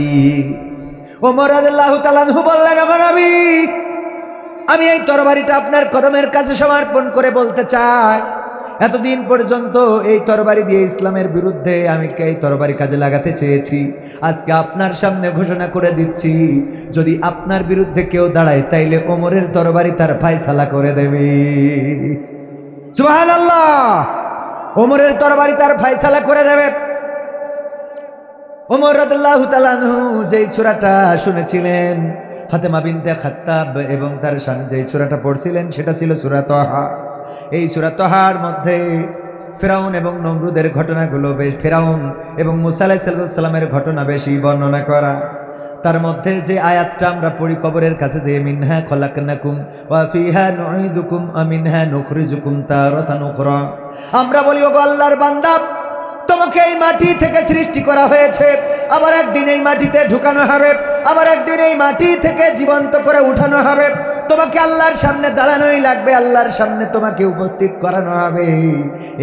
ওমর রাদিয়াল্লাহু তাআলা আনহু বললেন, ওগো নবী, আমি এই তরবারিটা আপনার কদমের কাছে সমর্পণ করে বলতে চাই, এতদিন পর্যন্ত এই তরবারি দিয়ে ইসলামের বিরুদ্ধে আমি এই তরবারি কাজে লাগাতে চেয়েছি। আজকে আপনার সামনে ঘোষণা করে দিচ্ছি, যদি আপনার বিরুদ্ধে কেউ দাঁড়ায় তাইলে ওমরের তরবারি তার ফায়সালা করে দেবে। সুবহানাল্লাহ। ওমরের তরবারি তার ফায়সালা করে দেবে। ওমর রাদিয়াল্লাহু তাআলা আনহু যেই সূরাটা শুনেছিলেন, ফাতেমা বিনতে খাত্তাব এবং তার স্বামী যেই সূরাটা পড়ছিলেন, সেটা ছিল সূরা তাহা। এই সূরা তাহার মধ্যে ফিরাউন এবং নমরুদের ঘটনাগুলো বেশ, ফিরাউন এবং মুসা আলাইহিস সালামের ঘটনা বেশি বর্ণনা করা। তার মধ্যে যে আয়াতটা আমরা পড়ি কবরের কাছে, যে মিনহা খলাকনাকুম ওয়া ফিহা নুঈদুকুম ওয়া মিনহা নুখরিজুকুম তারাতান উখরা, আমরা বলি, ওগো আল্লাহর বান্দা, তোমাকে এই মাটি থেকে সৃষ্টি করা হয়েছে, আবার একদিন এই মাটিতে ঢুকানো হবে, আবার একদিন এই মাটি থেকে জীবন্ত করে উঠানো হবে। তোমাকে আল্লাহর সামনে দাঁড়ানোই লাগবে, আল্লাহর সামনে তোমাকে উপস্থিত করানো হবে।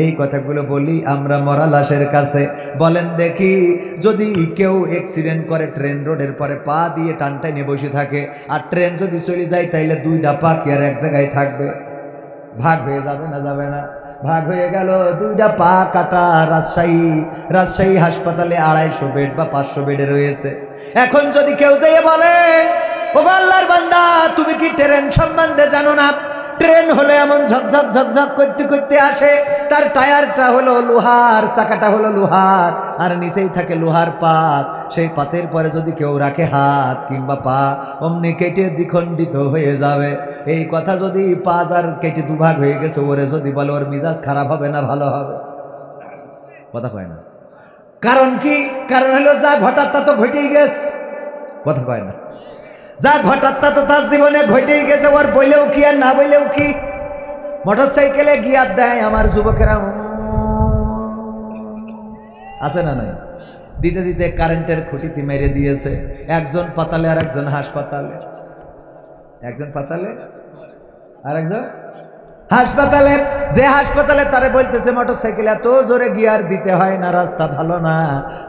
এই কথাগুলো বলি আমরা মরা লাশের কাছে। বলেন দেখি, যদি কেউ অ্যাক্সিডেন্ট করে ট্রেন রোডের পরে পা দিয়ে টানটাই নিয়ে বসে থাকে, আর ট্রেন যদি চলে যায়, তাইলে দুইটা পা কি আর এক জায়গায় থাকবে? ভাগ হয়ে যাবে না যাবে না? ভাগ হয়ে গেল, দুইটা পা কাটা। রাজশাহী হাসপাতালে 250 বেড বা 500 বেডে রয়েছে। এখন যদি কেউ যেয়ে বলে, ও আল্লাহর বান্দা, তুমি কি ট্রেন সম্বন্ধে জানো না? ট্রেন হলো এমন ঝকঝক ঝকঝক করতে করতে আসে, তার টায়ারটা হলো লোহার, চাকাটা হলো লোহার, আর নিচেই থাকে লোহার পাত। সেই পাতের পরে যদি কেউ রাখে হাত কিংবা পা, অমনি কেটে দ্বিখণ্ডিত হয়ে যাবে। এই কথা যদি পাঁচ আর কেটে দুভাগ হয়ে গেছে, ওরে যদি বলে, ওর মিজাজ খারাপ হবে না ভালো হবে? কথা কয় না। কারণ কি? কারণ হলো যা ঘটার তা তো ঘটেই গেছে। কথা কয় না। যা ঘটার তা তো তার জীবনে ঘটেই গেছে, ওর বইলেও কি আর না বইলেও কি। মোটরসাইকেলে গিয়ার দেয় আমার যুবকেরা, আছে না নাই? দিতে দিতে কারেন্টের খুঁটিতে মেরে দিয়েছে। একজন পাতালে আর একজন হাসপাতালে, একজন পাতালে আর একজন হাসপাতালে। যে হাসপাতালে তারে বলতেছে মোটরসাইকেল এত জোরে গিয়ার দিতে হয় না, রাস্তা ভালো না,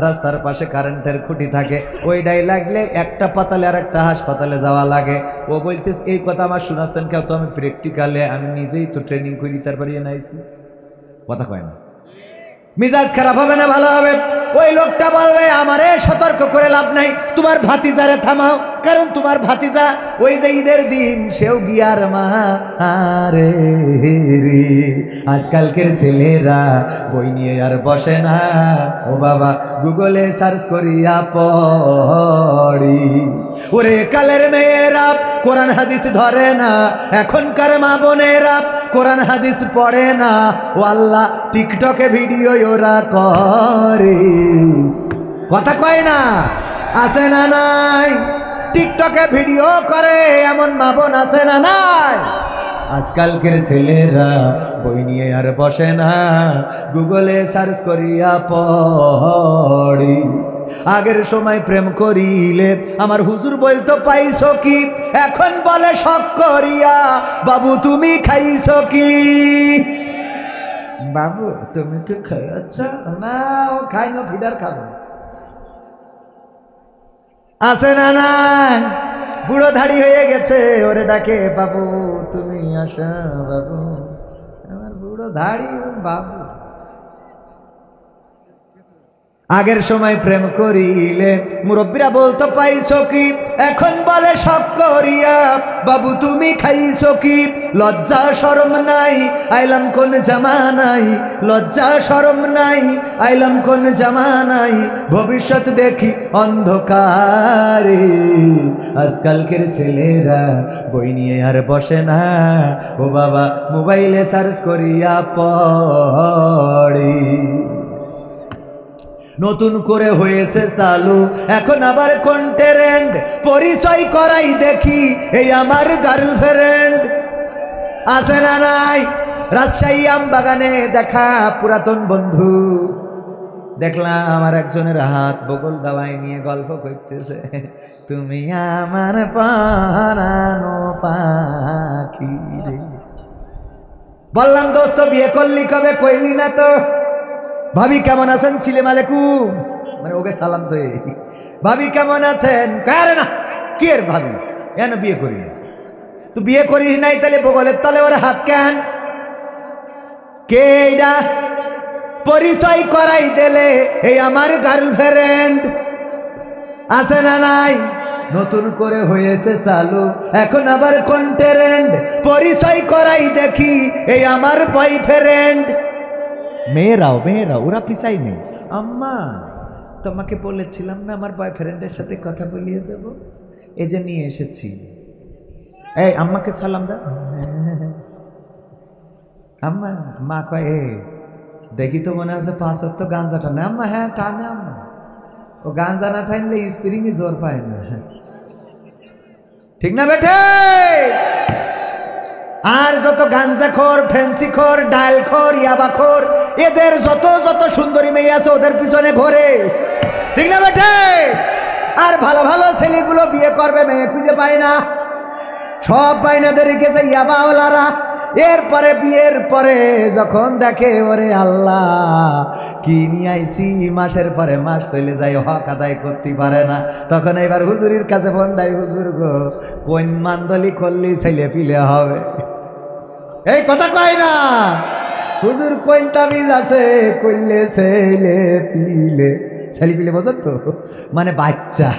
রাস্তার পাশে কারেন্টের খুঁটি থাকে, ওইটাই লাগলে একটা পাতালে আর একটা হাসপাতালে যাওয়া লাগে। ও বলতেছে, এই কথা আমার শোনাচ্ছেন কেউ? তো আমি প্র্যাকটিক্যালে আমি নিজেই তো ট্রেনিং করি, তারপরে নাইছি। কথা কয় না। মিজাজ খারাপ হবে না ভালো হবে? ওই লোকটা বলবে, আমারে সতর্ক করে লাভ নাই, তোমার ভাতিজারে থামাও, কারণ তোমার ভাতিজা ওই যে ঈদের দিন সেও গিয়ার মারে রে। আজকালকের ছেলেরা বই নিয়ে আর বসে না, ও বাবা গুগলে সার্চ করিয়া পড়ি। ওরে কালের মেয়েরা কোরআন হাদিস ধরে না, এখনকার মা বোনেরা কোরআন হাদিস পড়ে না, ও আল্লাহ টিকটকে ভিডিও ওরা করে। কথা কয় না? আছে না নাই? টিকটকে ভিডিও করে এমন মা বোন আছে না নাই? আজকালকের ছেলেরা বই নিয়ে আর বসে না, গুগলে সার্চ করিয়া পড়ি। আগের সময় প্রেম করিলে আমার হুজুর বলতো পাইছো কি, এখন বলে শখ করিয়া বাবু তুমি খাইছো কি? বাবু তুমি কি খাইছ না? ও খাই না, ফিডার খাবো। আছে না নাই? বুড়ো ধাড়ি হয়ে গেছে, ওরে ডাকে বাবু তুমি আসা, বাবু আমার বুড়ো ধাড়ি বাবু। আগের সময় প্রেম করিলে মুরব্বীরা বলতো পাইছো কি, এখন বলে সব করিয়া বাবু তুমি খাইছো কি। লজ্জা শরম নাই আইলাম কোন জামানাই, লজ্জা শরম নাই আইলাম কোন জামানাই, ভবিষ্যৎ দেখি অন্ধকারে। আজকালকের ছেলেরা বই নিয়ে আর বসে না, ও বাবা মোবাইলে সার্চ করিয়া পড়ে। নতুন করে হয়েছে চালু এখন আবার কন্টেন্ট, পরিচয় করাই দেখি এই আমার গার্লফ্রেন্ড। আছে না নাই? রাজশাহী আমবাগানে দেখা পুরাতন বন্ধু দেখলাম, আমার একজনের হাত বগল দাওয়াই নিয়ে গল্প করতেছে, তুমি আমার পরানো পাখি রে। বললাম দোস্ত বিয়ে করলি কবে? কইলি না তো। ভাবি কেমন আছেন? সালাম আলাইকুম, মানে ওকে সালাম তো। ভাবি কেমন আছেন? কারে না কি এর ভাবি, কেন বিয়ে করি না? তুই বিয়ে করিস নাই তাহলে বগলের তলে ওর হাত কেন? কে এইটা? পরিচয় করাই দিলে এই আমার গার্লফ্রেন্ড। আছে না নাই? নতুন করে হয়েছে চালু এখন আবার কন্টেন্ট, পরিচয় করাই দেখি এই আমার বয়ফ্রেন্ড। মেয়েরাও ওরা পিছাই নেই। আম্মা তোমাকে বলেছিলাম না আমার বয়ফ্রেন্ডের সাথে কথা বলিয়ে দেব, এই যে নিয়ে এসেছি। এই আম্মাকে সালাম দাও। আম্মা, মা কয় এ দেখি তো মনে আছে 5 ওয়াক্ত গাঁজা টানে। আম্মা হ্যাঁ টানে আম্মা, ও গাঁজা না টানলে স্প্রিং জোর পায় না। ঠিক না বেটে? আর যত গাঞ্জাখোর, ফ্যান্সিখোর, ডালখোর, ইয়াবাখোর, এদের যত যত সুন্দরী মেয়ে আছে ওদের পিছনে ঘোরে। ঠিক না বেটে? আর ভালো ভালো ছেলেগুলো বিয়ে করবে, মেয়ে খুঁজে পায় না, সব বাইনাদের গেছে ইয়াবাওয়ালারা। এরপরে বিয়ের পরে যখন দেখে ওরে আল্লাহ কি নিয়ে আইছি, মাসের পরে মাস চলে যায়, হক আদায় করতে পারে না, তখন এবার হুজুরের কাছে ফোন দেয়, হুজুর গো কোন মান্দলি করলি ছেলে পিলে হবে। এই কথা কয় না হুজুর, কোন তামিজ আছে করলে ছেলে পিলে, ছেলে পিলে বোঝেন তো, মানে বাচ্চা।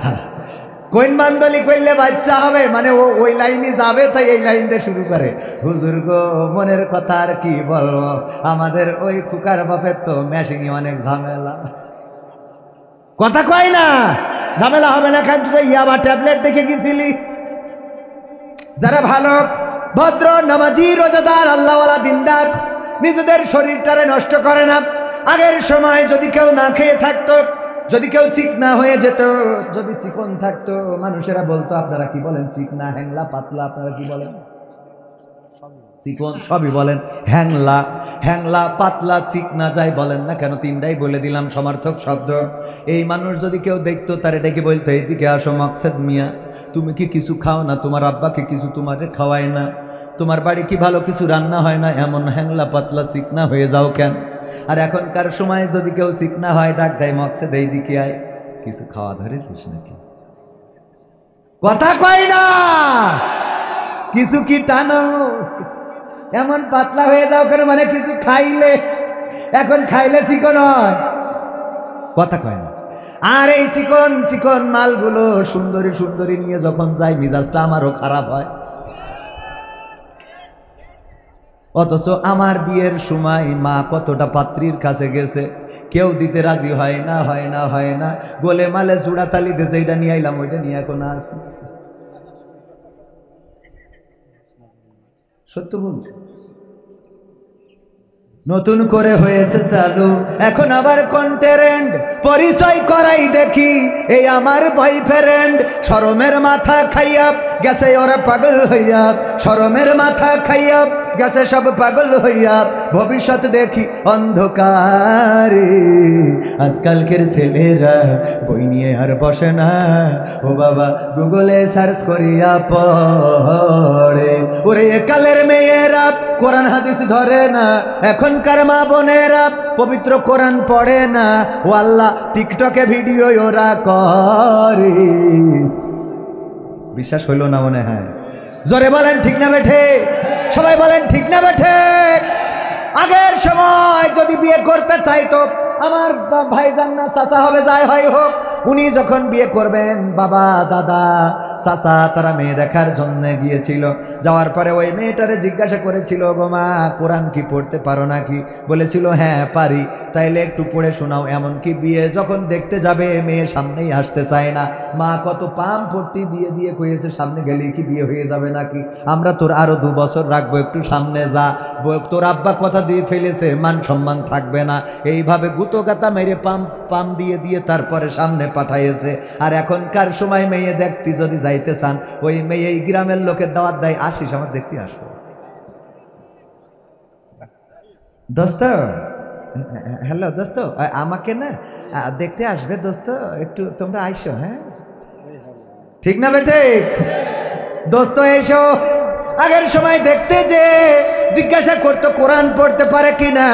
কোন মান্দলি করলে বাচ্চা হবে, মানে ও ওই লাইনে যাবে, তাই এই লাইন দিয়ে শুরু করে। হুজুর গো মনের কথা আর কি বলবো, আমাদের ওই কুকার বাপের তো মেশিনে অনেক ঝামেলা। কথা কয় না? ঝামেলা হবে না খান তুই ইয়াবা ট্যাবলেট দেখে গেছিলি। যারা ভালো ভদ্র নামাজি রোজাদার আল্লাহওয়ালা দিনদার নিজেদের শরীরটারে নষ্ট করে না। আগের সময় যদি কেউ না খেয়ে থাকতো, যদি কেউ চিকনা হয়ে যেত, যদি চিকন থাকতো, মানুষেরা বলতো আপনারা কি বলেন চিকনা, হ্যাংলা, পাতলা, আপনারা কি বলেন? চিকন সবই বলেন, হ্যাংলা, হ্যাংলা, পাতলা, চিকনা যাই বলেন না কেন, তিনটাই বলে দিলাম সমার্থক শব্দ। এই মানুষ যদি কেউ দেখতো তারে ডেকে বলতো এইদিকে আসো মকসেদ মিয়া, তুমি কি কিছু খাও না? তোমার আব্বাকে কিছু তোমারে খাওয়ায় না? তোমার বাড়ি কি ভালো কিছু রান্না হয় না? এমন হ্যাংলা পাতলা চিকনা হয়ে যাও কেন? আর এখনকার সময় যদি কেউ চিকনা হয় ডাক দেয় মকসেদ এইদিকে আয়, কিছু খাওয়া ধরেছিস নাকি? কথা কয় না, কিছু কি টানো? এমন পাতলা হয়ে যাও কেন, মানে কিছু খাইলে, এখন খাইলে চিকন হয়। কথা কয় না। আর এই চিকন চিকন মালগুলো সুন্দরী সুন্দরী নিয়ে যখন যায় মিজাজটা আমারও খারাপ হয়। অথচ আমার বিয়ের সময় মা কতটা পাত্রীর কাছে গেছে, কেউ দিতে রাজি হয় না, হয় না, হয় না, গোলে মালে চূড়া তালি দিয়েছে, এইটা নিয়ে আইলাম, ওইটা নিয়ে এখন আসি। সত্য বলছি। নতুন করে হয়েছে চালু এখন আবার কন্টেন্ট, পরিচয় করাই দেখি এই আমার বয়ফ্রেন্ড। শরমের মাথা খাইয়া গেছে ওরা পাগল হইয়া, শরমের মাথা খাইয়া গেছে সব পাগল হইয়া, ভবিষ্যৎ দেখি অন্ধকারে। আজকালকের ছেলেরা বই নিয়ে আর বসে না, ও বাবা গুগলে সার্চ করিয়া পড়ে। ওরে কালের মেয়েরা কোরআন হাদিস ধরে না, এখনকার মা বোনেরা পবিত্র কোরআন পড়ে না, ও আল্লাহ টিকটকে ভিডিও ওরা করে। বিশ্বাস হইল না মনে হয়? জোরে বলেন ঠিক না বেঠে? সবাই বলেন ঠিক না বেঠে? আগের সময় যদি বিয়ে করতে চাইতো আমার ভাইজান না চাচা হবে, যাই হয় হোক, উনি যখন বিয়ে করবেন বাবা দাদা চাচা তারা মেয়ে দেখার জন্য গিয়েছিল। যাওয়ার পরে ওই মেয়েটারে জিজ্ঞাসা করেছিল, গো মা কোরআন কি পড়তে পারো নাকি? বলেছিল হ্যাঁ পারি। তাইলে একটু পড়ে শোনাও। এমনকি বিয়ে যখন দেখতে যাবে মেয়ে সামনেই আসতে চায় না। মা কত পাম পট্টি দিয়ে দিয়ে কয়েছে সামনে গেলেই কি বিয়ে হয়ে যাবে নাকি? আমরা তোর আরো 2 বছর রাখবো, একটু সামনে যা। তোর আব্বা কথা দিয়ে ফেলেছে, মান সম্মান থাকবে না। এইভাবে গুতো গাতা মেরে পাম পাম দিয়ে দিয়ে তারপরে সামনে পাঠাইছে। আর এখনকার সময় মেয়ে দেখতে যদি যাইতে চান, ওই মেয়ে এই গ্রামের লোকের দাওয়াত দেয়, আসিস আমার দেখতে আসবো। দোস্ত, হ্যালো দোস্ত, আমাকে না দেখতে আসবে দোস্ত, একটু তোমরা আইসো। হ্যাঁ ঠিক না বেটে? দোস্ত এসো। আগের সময় দেখতে যে জিজ্ঞাসা করতো কোরআন পড়তে পারে কিনা,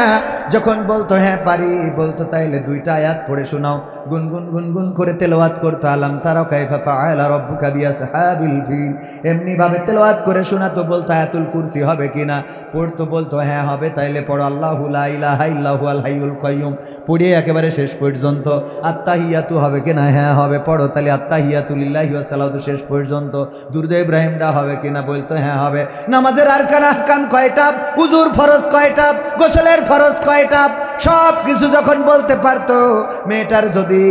যখন বলতো হ্যাঁ পারি, বলতো তাইলে 2টা আয়াত পড়ে শোনাও। গুনগুন গুনগুন করে তেলাওয়াত করতো, আলাম তারা কাইফা ফাআলা রাব্বুকা বিআসহাবিল ফিল। এমনি ভাবে তেলাওয়াত করে শোনাতো। বলতো আয়াতুল কুরসি হবে কিনা, পড়তো, বলতো হ্যাঁ হবে। তাইলে পড়ো আল্লাহু লা ইলাহা ইল্লাহু আল হাইয়ুল কাইয়ুম, পড়িয়ে একেবারে শেষ পর্যন্ত। আত্তাহিয়াতু হবে কিনা, হ্যাঁ হবে, পড়ো। তাহলে আত্তাহিয়াতু লিল্লাহি ওয়া সালাতু শেষ পর্যন্ত। দুরূদ ইব্রাহিমটা হবে কিনা, বলতো হ্যাঁ হবে। নামাজের আরকান আহকাম কয়টা, উজুর ফরজ কয়টা, গোসলের ফরজ কয়টা, সব কিছু যখন বলতে পারতো। মেয়েটার যদি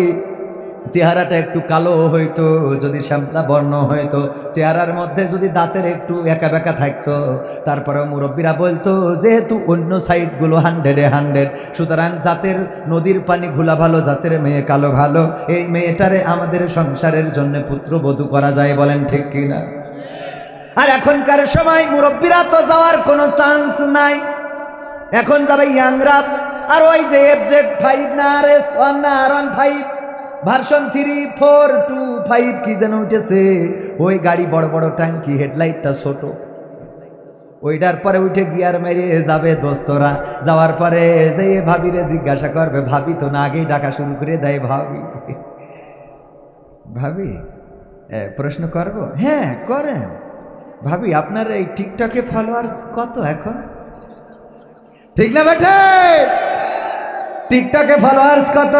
চেহারাটা একটু কালো হইতো, যদি শ্যামলা বর্ণ হইতো, চেহারার মধ্যে যদি দাঁতের একটু একা বেঁকা থাকতো, তারপরে মুরব্বীরা বলতো যেহেতু অন্য সাইডগুলো 100-এ 100, সুতরাং জাতের নদীর পানি ঘোলা ভালো, জাতের মেয়ে কালো ভালো। এই মেয়েটারে আমাদের সংসারের জন্য পুত্রবধূ করা যায়, বলেন ঠিক কিনা? আর এখনকার সময় মুরব্বীরা তো যাওয়ার কোনো চান্স নাই। এখন যাবে ইয়াংরা। আর ওই যে FZ5 না RS1 না R15 ভার্সন 3, 4, 2, 5 কি যেন উঠেছে, ওই গাড়ি বড় বড় ট্যাঙ্কি, হেডলাইটটা ছোট, ওইটার পরে উঠে গিয়ার মেরে যাবে দোস্তরা। যাওয়ার পরে যে ভাবিরে জিজ্ঞাসা করবে, ভাবি তো না আগেই ডাকা শুরু করে দেয়, ভাবি ভাবি প্রশ্ন করব? হ্যাঁ করেন। ভাবি আপনার এই টিকটকে ফলোয়ার্স কত এখন? ঠিক না বেটে? টিকটকে ফলোয়ার্স কত?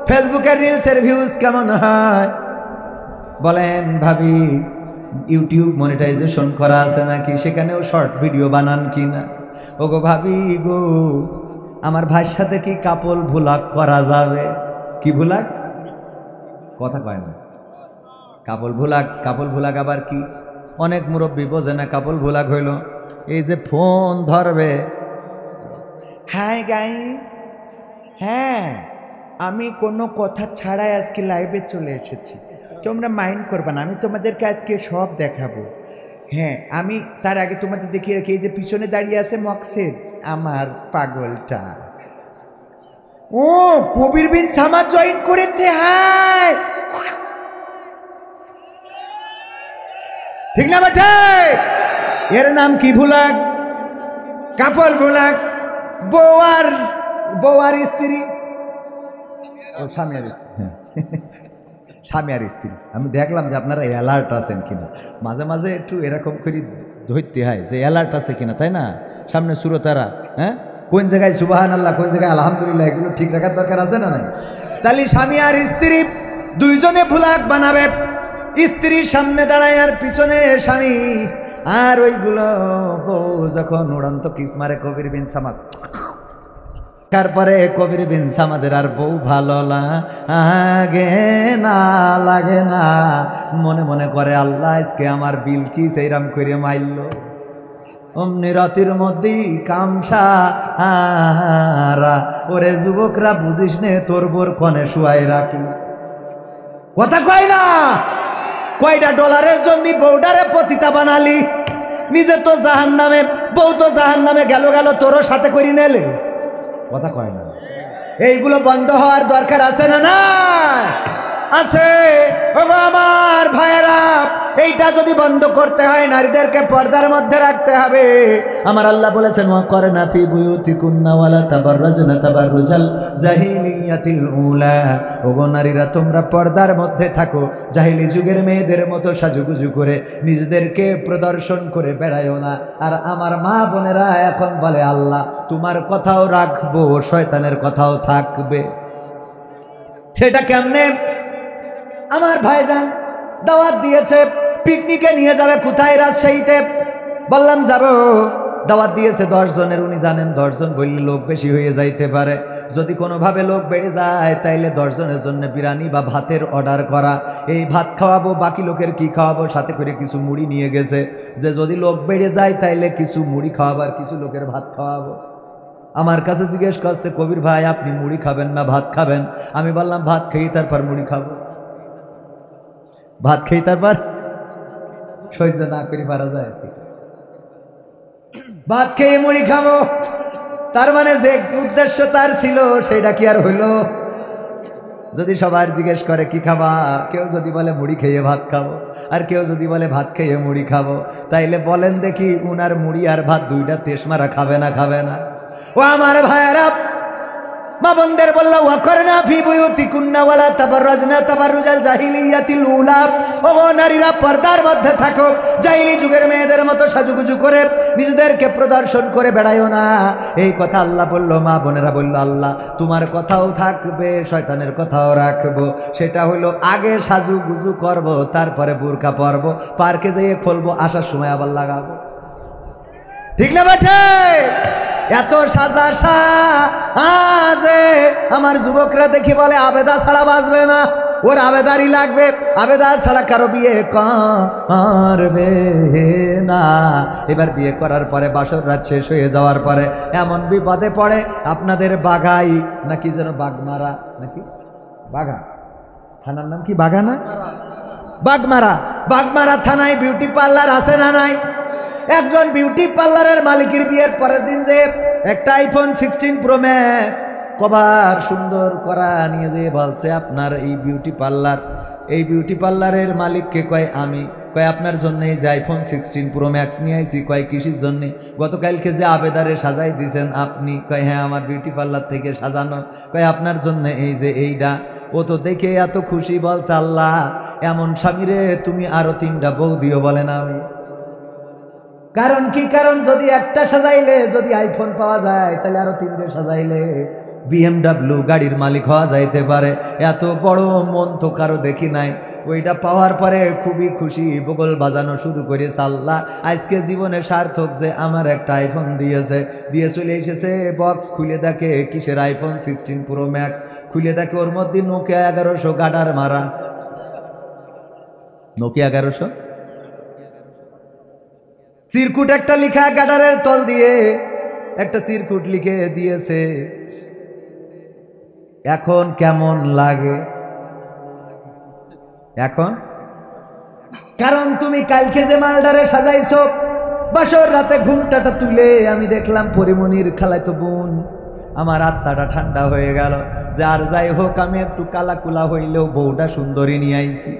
ফেসবুকের রিলসের ভিউজ কেমন হয়? বলেন ভাবি ইউটিউব মনিটাইজেশন করা আছে নাকি, সেখানেও শর্ট ভিডিও বানান কিনা? ওগো ভাবি গো, আমার ভাইয়ের সাথে কি কাপল ভুলাক করা যাবে? কি ভুলাক? কথা কয় না। কাপল ভুলাক, কাপল ভুলাক আবার কি? অনেক মুরব্বী বোঝে না কাপল ভুলাক হইল এই যে ফোন ধরবে, হাই গাইস, হ্যাঁ আমি কোনো কথা ছাড়াই আজকে লাইভে চলে এসেছি, তোমরা মাইন্ড করবে না, আমি তোমাদেরকে আজকে সব দেখাবো। হ্যাঁ আমি তার আগে তোমাদের দেখিয়ে রাখি, এই যে পিছনে দাঁড়িয়ে আছে মকসেদ, আমার পাগলটা, ও কবির বিন সামাদ জয়েন করেছে। হাই ঠিক না বেটে? এর নাম কি ভুলাক? কাপল ভুলাক। বউয়ার স্ত্রী, ও স্বামী আর স্ত্রী, স্বামী আর স্ত্রী। আমি দেখলাম যে আপনারা অ্যালার্ট আছেন কিনা, মাঝে মাঝে একটু এরকম করে ধরতে হয় যে অ্যালার্ট আছে কিনা, তাই না? সামনে সুরতারা, হ্যাঁ কোন জায়গায় সুবহানাল্লাহ, কোন জায়গায় আলহামদুলিল্লাহ, এগুলো ঠিক রাখার দরকার আছে না নাই? তাহলে স্বামী আর স্ত্রী দুইজনে ভুলাক বানাবে, স্ত্রীর সামনে দাঁড়ায় আর পিছনে স্বামী। আর ওইগুলো বউ যখন উড়ন্ত কিস মারে কবির বিন সামাদ, তারপরে কবির বিন সামাদের আর বউ ভালো লাগে না, লাগে না, মনে মনে করে আল্লাহ আজকে আমার বিলকি সেইরাম করে মাইল। অমনি রাতের মধ্যেই কামসা ওরে যুবকরা বুঝিস নে, তোর বোর কনে শুয়াই রাখি। কথা কয় না? কয়টা ডলারের জন্য বউটারে পতিতা বানালি, নিজে তো জাহান নামে, বউ তো জাহান নামে গেল গেল, তোরও সাথে করি নেলে। কথা কয় না? এইগুলো বন্ধ হওয়ার দরকার আছে না? না আছে। আমার ভাইয়েরা, এইটা যদি বন্ধ করতে হয় নারীদেরকে পর্দার মধ্যে রাখতে হবে। আমার আল্লাহ বলেছেন ওয়াকরনা ফি বুয়ুতিকুন্না ওয়ালা তাবাররাজনা তাবাররুজাল জাহিলিয়াতিল উলা। ওগো নারীরা, তোমরা পর্দার মধ্যে থাকো, জাহিলি যুগের মেয়েদের মতো সাজুগুজু করে নিজেদেরকে প্রদর্শন করে বেড়ায়ও না। আর আমার মা বোনেরা এখন বলে আল্লাহ তোমার কথাও রাখবো, শয়তানের কথাও থাকবে। সেটা কেমনে? আমার ভাইজান দাওয়াত দিয়েছে, পিকনিকে নিয়ে যাবে কোথায়? রাজশাহীতে। বললাম যাব। দাওয়াত দিয়েছে 10 জনের। উনি জানেন 10 জন বললে লোক বেশি হয়ে যাইতে পারে, যদি কোনোভাবে লোক বেড়ে যায় তাইলে 10 জনের জন্য বিরিয়ানি বা ভাতের অর্ডার করা। এই ভাত খাওয়াবো, বাকি লোকের কি খাওয়াবো? সাথে করে কিছু মুড়ি নিয়ে গেছে, যে যদি লোক বেড়ে যায় তাইলে কিছু মুড়ি খাওয়াবার, কিছু লোকের ভাত খাওয়াবো। আমার কাছে জিজ্ঞেস করছে কবির ভাই আপনি মুড়ি খাবেন না ভাত খাবেন? আমি বললাম ভাত খেয়ে তারপর মুড়ি খাবো। ভাত খেয়ে তারপর সহ্য না করে পারা যায়? ভাত খেয়ে মুড়ি খাবো, তার মানে যে উদ্দেশ্য তার ছিল সেটা কি আর হইল? যদি সবার জিজ্ঞেস করে কি খাবা, কেউ যদি বলে মুড়ি খেয়ে ভাত খাবো, আর কেউ যদি বলে ভাত খেয়ে মুড়ি খাবো, তাইলে বলেন দেখি উনার মুড়ি আর ভাত দুইটা তেশমারা খাবে না? খাবে না? ও আমার ভাইয়েরা, মা বোনদের বলল ওয়াকরনা ফি বুয়ুতিকুন্না ওয়ালা তাবাররাজনা তাবাররুজাল জাহিলিয়াতিল উলা। ও নারীরা পর্দার মধ্যে থাকো, জাহিলি যুগের মেয়েদের মতো সাজুগুজু করে নিজেদেরকে প্রদর্শন করে বেড়ায়ও না। এই কথা আল্লাহ বলল। মা বোনেরা বলল আল্লাহ তোমার কথাও থাকবে, শয়তানের কথাও রাখবো। সেটা হলো আগে সাজুগুজু করব, তারপরে বোরকা পরব, পার্কে যেয়ে খুলবো, আসার সময় আবার লাগাবো। ঠিক না বেঠে? এত সাজা সাজে আমার যুবকরা দেখি বলে আবেদা ছাড়া বাঁচবে না, ওর আবেদারই লাগবে, আবেদা ছাড়া কারো বিয়ে করবে না। এবার বিয়ে করার পরে বাসর রাত শেষ হয়ে যাওয়ার পরে এমন বিপদে পড়ে, আপনাদের বাগাই নাকি যেন বাগমারা, নাকি বাগা থানার নাম কি? বাগা না বাগমারা? বাগমারা থানায় বিউটি পার্লার আছে না নাই? একজন বিউটি পার্লারের মালিকের বিয়ের পরের দিন যে একটা আইফোন 16 প্রো ম্যাক্স কভার সুন্দর করা নিয়ে যে বলছে আপনার এই বিউটি পার্লার, এই বিউটি পার্লারের মালিককে কয় আমি, কয় আপনার জন্য এই যে আইফোন 16 প্রো ম্যাক্স নিয়ে আইছি। কয় কিসের জন্য? গতকালকে যে আবেদারে সাজাই দিয়েছেন আপনি? কয় হ্যাঁ আমার বিউটি পার্লার থেকে সাজানো। কয় আপনার জন্য এই যে এইটা। ও তো দেখে এত খুশি, বলছে আল্লাহ এমন স্বামীরে তুমি আরো 3টা বউ দিও। বলেন আমি কারণ কি? কারণ যদি একটা সাজাইলে যদি আইফোন পাওয়া যায়, তাহলে আরো 3টে সাজাইলে BMW গাড়ির মালিক হওয়া যাইতে পারে। এত বড় মন তো কারো দেখি নাই। ওইটা পাওয়ার পরে খুবই খুশি, বগল বাজানো শুরু করেছে। আল্লাহ আজকে জীবনে সার্থক যে আমার একটা আইফোন দিয়েছে। দিয়ে চলে এসেছে, বক্স খুলে দেখে কিসের আইফোন 16 প্রো ম্যাক্স। খুলে দেখে ওর মধ্যে নোকিয়া 1100 গাডার মারা। নোকিয়া 1100 চিরকুট একটা লিখা, গাডারের তল দিয়ে একটা চিরকুট লিখে দিয়েছে। এখন কেমন লাগে? এখন কারণ তুমি কালকে যে মালদারে সাজাইছো, বাসর রাতে ঘুমটাটা তুলে আমি দেখলাম পরিমনির খালাতো বোন। আমার আত্মাটা ঠান্ডা হয়ে গেল। যার যাই হোক আমি একটু কালাকুলা হইলেও বউটা সুন্দরী নিয়ে আইছি।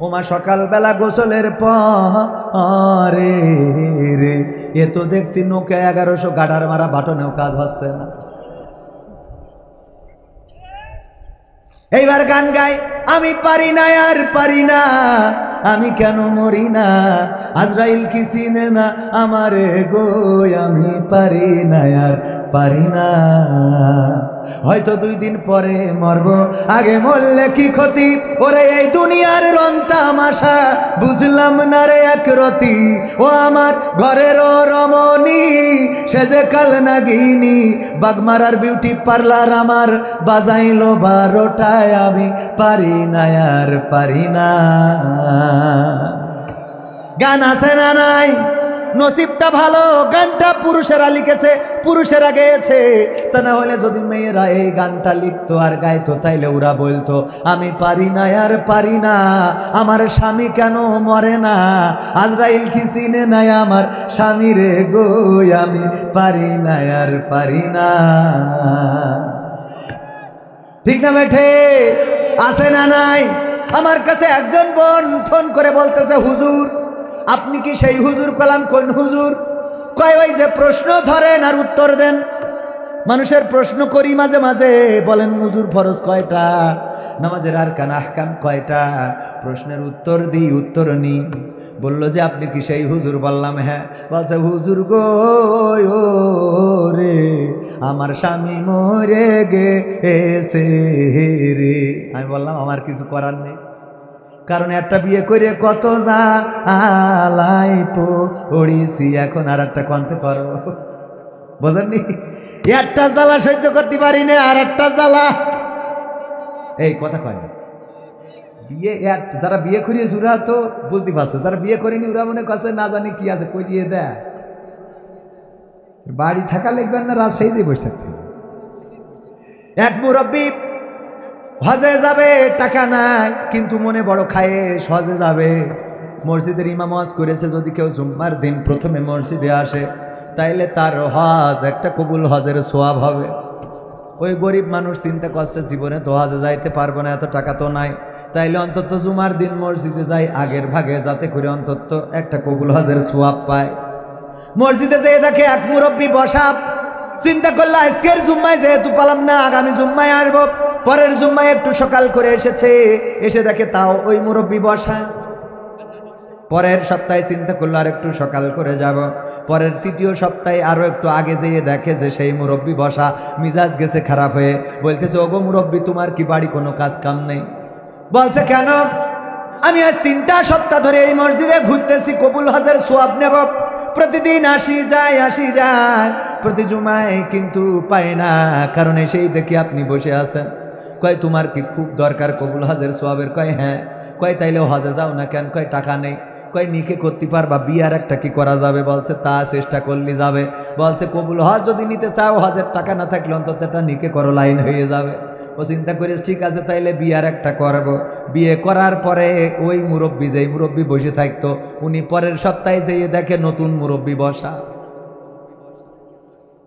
ওমা সকালবেলা গোসলের পরে রে এ তো দেখছি নোকিয়া 1100 গাডার মারা বাটনেও কাজ হচ্ছে না। এইবার গান গাই, আমি পারি না আর পারি না, আমি কেন মরি না, আজরাইল কি চিনে না আমারে গো, আমি পারি না আর পারি না। হয়তো 2 দিন পরে মরব, আগে মরলে কি ক্ষতি, ওরে এই দুনিয়ার রং তামাশা বুঝলাম না রে এক রতি। ও আমার ঘরের রমণী সেজে কাল নাগিনী, বাগমারার বিউটি পার্লার আমার বাজাইলো 12টায়, আমি পারি না আর পারি না। গান আছে না নাই? নসিবটা ভালো, গানটা পুরুষেরা লিখেছে, পুরুষেরা গেয়েছে। তা না হলে যদি মেয়েরা এই গানটা লিখতো আর গাইতো, তাইলে ওরা বলতো আমি পারি না আর পারি না, আমার স্বামী কেন মরে না, আজরাইল কি চিনে নাই আমার স্বামী রে গো, আমি পারি না আর পারি না। ঠিক না বেঠে? আছে না নাই? আমার কাছে একজন বোন ফোন করে বলতেছে, হুজুর আপনি কি সেই হুজুর? কলাম কোন হুজুর? কয় ওই যে প্রশ্ন ধরেন আর উত্তর দেন। মানুষের প্রশ্ন করি মাঝে মাঝে, বলেন হুজুর ফরজ কয়টা, নামাজের আরকান আহকাম কয়টা, প্রশ্নের উত্তর দিই, উত্তর নি। বললো যে আপনি কি সেই হুজুর? বললাম হ্যাঁ। বলছে হুজুর গো রে, আমার স্বামী মরে গেছে রে। আমি বললাম আমার কিছু করার নেই, কারণ একটা বিয়ে করে কত জ্বালাই পড়েছি, এখন আর একটা কনতে পারবো? বোঝেননি? একটা জ্বালা সহ্য করতে পারি না, আর একটা জ্বালা। এই কথা কয় না। বিয়ে যারা বিয়ে করিয়েছে ওরা তো বুঝতে পারছে, যারা বিয়ে করেনি ওরা মনে করছে না জানি কি আছে, কই দিয়ে দেয়। বাড়ি থাকা লিখবেন না, রাজশাহীতে বসে থাকতে। এক মুরব্বী হজে যাবে, টাকা নাই কিন্তু মনে বড় খায়েশ, হজে যাবে। মসজিদের ইমাম ওয়াজ করেছে যদি কেউ জুম্মার দিন প্রথমে মসজিদে আসে তাইলে তার হজ একটা কবুল হজের সোয়াব হবে। ওই গরিব মানুষ চিন্তা করছে জীবনে তো হজে যাইতে পারবো না, এত টাকা তো নাই, তাইলে অন্তত জুমার দিন মসজিদে যাই আগের ভাগে, যাতে করে অন্তত একটা কবুল হজের সোয়াব পায়। মসজিদে যেয়ে দেখে এক মুরব্বী বসা। চিন্তা করলো আজকের জুম্মায় যেহেতু পালাম না, আগামী জুম্মায় আসবো। পরের জুম্মায় একটু সকাল করে এসেছে, এসে দেখে তাও ওই মুরব্বী বসা। পরের সপ্তাহে চিন্তা করলো আর একটু সকাল করে যাব। পরের তৃতীয় সপ্তাহে আরো একটু আগে যেয়ে দেখে যে সেই মুরব্বী বসা, মিজাজ গেছে খারাপ হয়ে, বলতেছে ওগো মুরব্বী তোমার কি বাড়ি কোনো কাজ কাম নেই? বলছে কেন? আমি আজ 3টা সপ্তাহ ধরে এই মসজিদে ঘুরতেছি, কবুল হজের সোয়াব নেব, প্রতিদিন আসি যায় প্রতি জুমায়, কিন্তু পাই না, কারণ এসেই দেখি আপনি বসে আছেন। কয় তোমার কি খুব দরকার কবুল হজের সোয়াবের? কয় হ্যাঁ। কয় তাইলে হজে যাও না কেন? কয় টাকা নেই। কয় নিকে করতে পারবা, বিয়ার একটা কি করা যাবে? বলছে তা চেষ্টা করলে যাবে। বলছে কবুল হজ যদি নিতে চাও, হজের টাকা না থাকলে অন্তত একটা নিকে করো, লাইন হয়ে যাবে। ও চিন্তা করে ঠিক আছে তাইলে বিয়ার একটা করবো। বিয়ে করার পরে ওই মুরব্বী, যেই মুরব্বী বসে থাকতো, উনি পরের সপ্তাহে যেয়ে দেখে নতুন মুরব্বী বসা।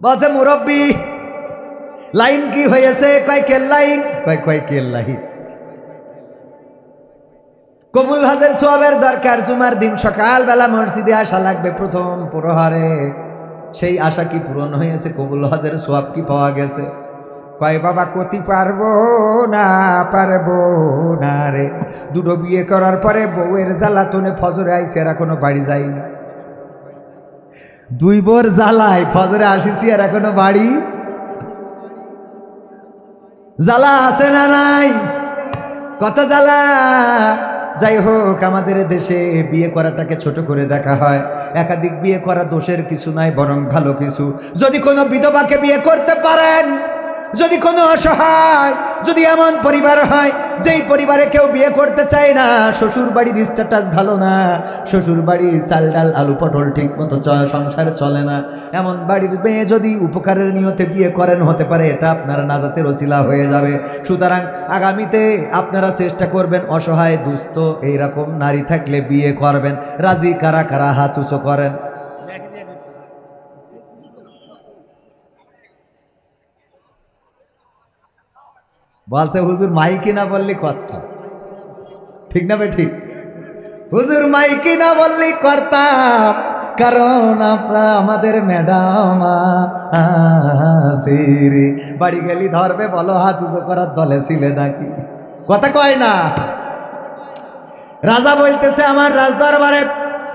বলছে মুরব্বী লাইন কি হয়েছে? কয় কেল লাইন? কয় কেল লাইন? কবুল হজের সোয়াবের দরকার, জুমার দিন সকালবেলা মসজিদে আসা লাগবে প্রথম প্রহরে। সেই আশা কি পূরণ হয়েছে? কবুল হজের সোয়াব কি পাওয়া গেছে? কয় বাবা কতি পারবো না রে, দুটো বিয়ে করার পরে বউয়ের জ্বালাতনে ফজরে আইছে আর এখনো বাড়ি যাইনি। 2 বোর জ্বালায় ফজরে আসিছি আর এখনো বাড়ি। জ্বালা আছে না নাই? কত জ্বালা। যাই হোক, আমাদের দেশে বিয়ে করাটাকে ছোট করে দেখা হয়। একাধিক বিয়ে করা দোষের কিছু নাই, বরং ভালো কিছু। যদি কোনো বিধবাকে বিয়ে করতে পারেন, যদি কোনো অসহায়, যদি এমন পরিবার হয় যেই পরিবারে কেউ বিয়ে করতে চায় না, শ্বশুর বাড়ির স্ট্যাটাস ভালো না, শ্বশুর বাড়ির চাল ডাল আলু পটল ঠিক মতো সংসার চলে না, এমন বাড়ির মেয়ে যদি উপকারের নিয়তে বিয়ে করেন, হতে পারে এটা আপনার নাজাতের ওসিলা হয়ে যাবে। সুতরাং আগামীতে আপনারা চেষ্টা করবেন অসহায় দুস্থ এইরকম নারী থাকলে বিয়ে করবেন। রাজি কারা কারা হাত উঁচু করেন? বলছে হুজুর মাইকি না বললি কথা, ঠিক না ভাই? ঠিক। হুজুর মাইকি না বললি করতাম, কারণ আপনারা আমাদের ম্যাডাম রে, বাড়ি গেলি ধরবে, বলো হাত উঁচু করার দলে ছিলে নাকি? কথা কয় না। রাজা বলতেছে আমার রাজদরবারে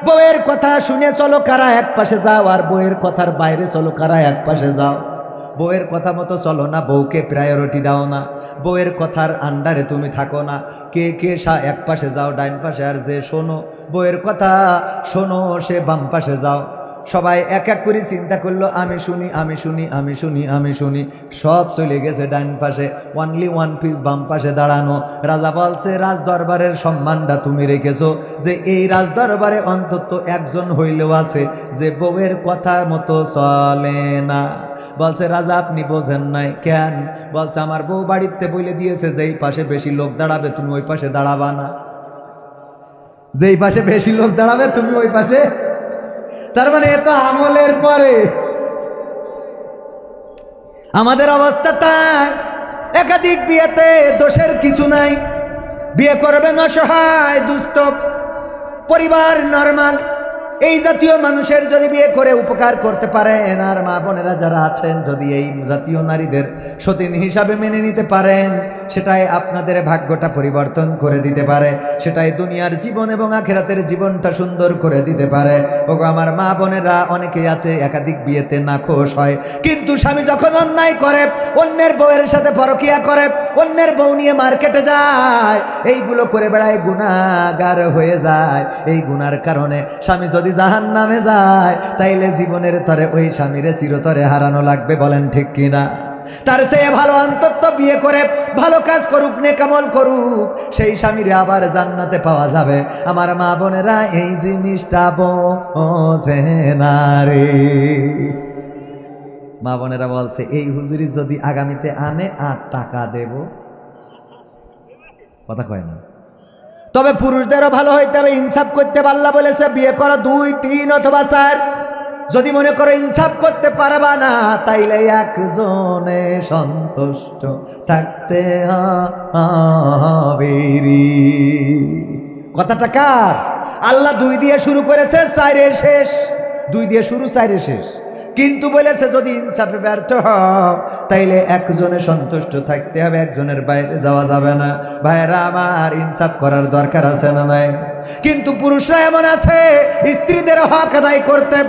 বউয়ের কথা শুনে চলো কারা এক পাশে যাও, আর বউয়ের কথার বাইরে চলো কারা এক পাশে যাও। বউয়ের কথা মতো চলো না, বউকে প্রায়োরিটি দাও না, বউয়ের কথার আন্ডারে তুমি থাকো না। কে কে এক পাশে যাও ডাইন পাশে, আর যে শোনো বউয়ের কথা শোনো সে বাম পাশে যাও। সবাই এক এক করে চিন্তা করলো আমি শুনি আমি শুনি আমি শুনি আমি শুনি, সব চলে গেছে ডাইন পাশে, অনলি ওয়ান পিস বাম পাশে দাঁড়ানো। রাজা বলছে রাজ দরবারের সম্মানটা তুমি রেখেছো, যে এই রাজ দরবারে অন্তত একজন হইলেও আছে যে বউয়ের কথা মতো চলে না। বলছে রাজা আপনি বোঝেন নাই কেন? বলছে আমার বউ বাড়িতে বলে দিয়েছে যেই পাশে বেশি লোক দাঁড়াবে তুমি ওই পাশে দাঁড়াবা না, যেই পাশে বেশি লোক দাঁড়াবে তুমি ওই পাশে। তার মানে এত আমলের পরে আমাদের অবস্থা তাই। একাধিক বিয়েতে দোষের কিছু নাই, বিয়ে করবেন অসহায় দুস্থ পরিবার নরমাল এই জাতীয় মানুষের যদি বিয়ে করে উপকার করতে পারেন, আর মা বোনেরা যারা আছেন যদি এই জাতীয় নারীদের সতীন হিসাবে মেনে নিতে পারেন, সেটাই আপনাদের ভাগ্যটা পরিবর্তন করে দিতে পারে, সেটাই দুনিয়ার জীবন এবং আখিরাতের জীবনটা সুন্দর করে দিতে পারে। ওগো আমার মা বোনেরা, অনেকেই আছে একাধিক বিয়েতে নাখোশ হয়, কিন্তু স্বামী যখন অন্যায় করে, অন্যের বউয়ের সাথে পরকিয়া করে, অন্যের বউ নিয়ে মার্কেটে যায়, এইগুলো করে বেড়ায়, গুনাহগার হয়ে যায়। এই গুনার কারণে স্বামী যদি জাহান্নামে যায়, তাইলে জীবনের তরে ওই স্বামীরে চিরতরে হারানো লাগবে। বলেন ঠিক কিনা? তার চেয়ে ভালো অন্তত বিয়ে করে ভালো কাজ করুক, নেকামল করুক, সেই স্বামীরে আবার জান্নাতে পাওয়া যাবে। আমার মা বোনেরা এই জিনিসটা বোঝে না রে। মা বোনেরা বলছে এই হুজুরি যদি আগামীতে আনে আর টাকা দেব, কথা কয় না। তবে পুরুষদেরও ভালো হইতে হবে, ইনসাফ করতে পারলা বলেছে বিয়ে করো 2, 3 অথবা 4। যদি মনে করো ইনসাফ করতে পারবা না, তাইলে একজনে সন্তুষ্ট থাকতে হবে। কথাটা কার? আল্লাহ 2 দিয়ে শুরু করেছে, 4-এ শেষ। 2 দিয়ে শুরু, 4-এ শেষ। কিন্তু বলেছে যদি ইনসাফে ব্যর্থ হও, তাইলে একজনে সন্তুষ্ট থাকতে হবে, একজনের বাইরে যাওয়া যাবে না। ভাইরা আমার, ইনসাফ করার দরকার আছে না নাই? কিন্তু পুরুষরা এমন আছে স্ত্রীদের হক আদায় করতে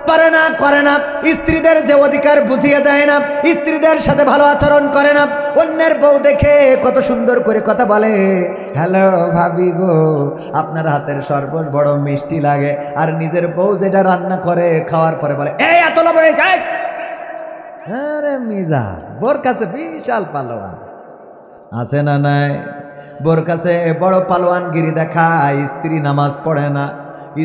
পারে না, করে না, স্ত্রীদের যে অধিকার বুঝিয়ে দেয় না, স্ত্রীদের সাথে ভালো আচরণ করে না। অন্যের বউ দেখে কত সুন্দর করে কথা বলে, হ্যালো ভাবি গো, আপনার হাতের শরবত বড় মিষ্টি লাগে, আর নিজের বউ যেটা রান্না করে খাওয়ার পরে বলে এই এত লবণ খাই। আরে মিজাজ, বোর কাছে বিশাল পালোয়ান আছে না নাই? বোর কাছে বড় পালোয়ানগিরি দেখায়, স্ত্রী নামাজ পড়ে না।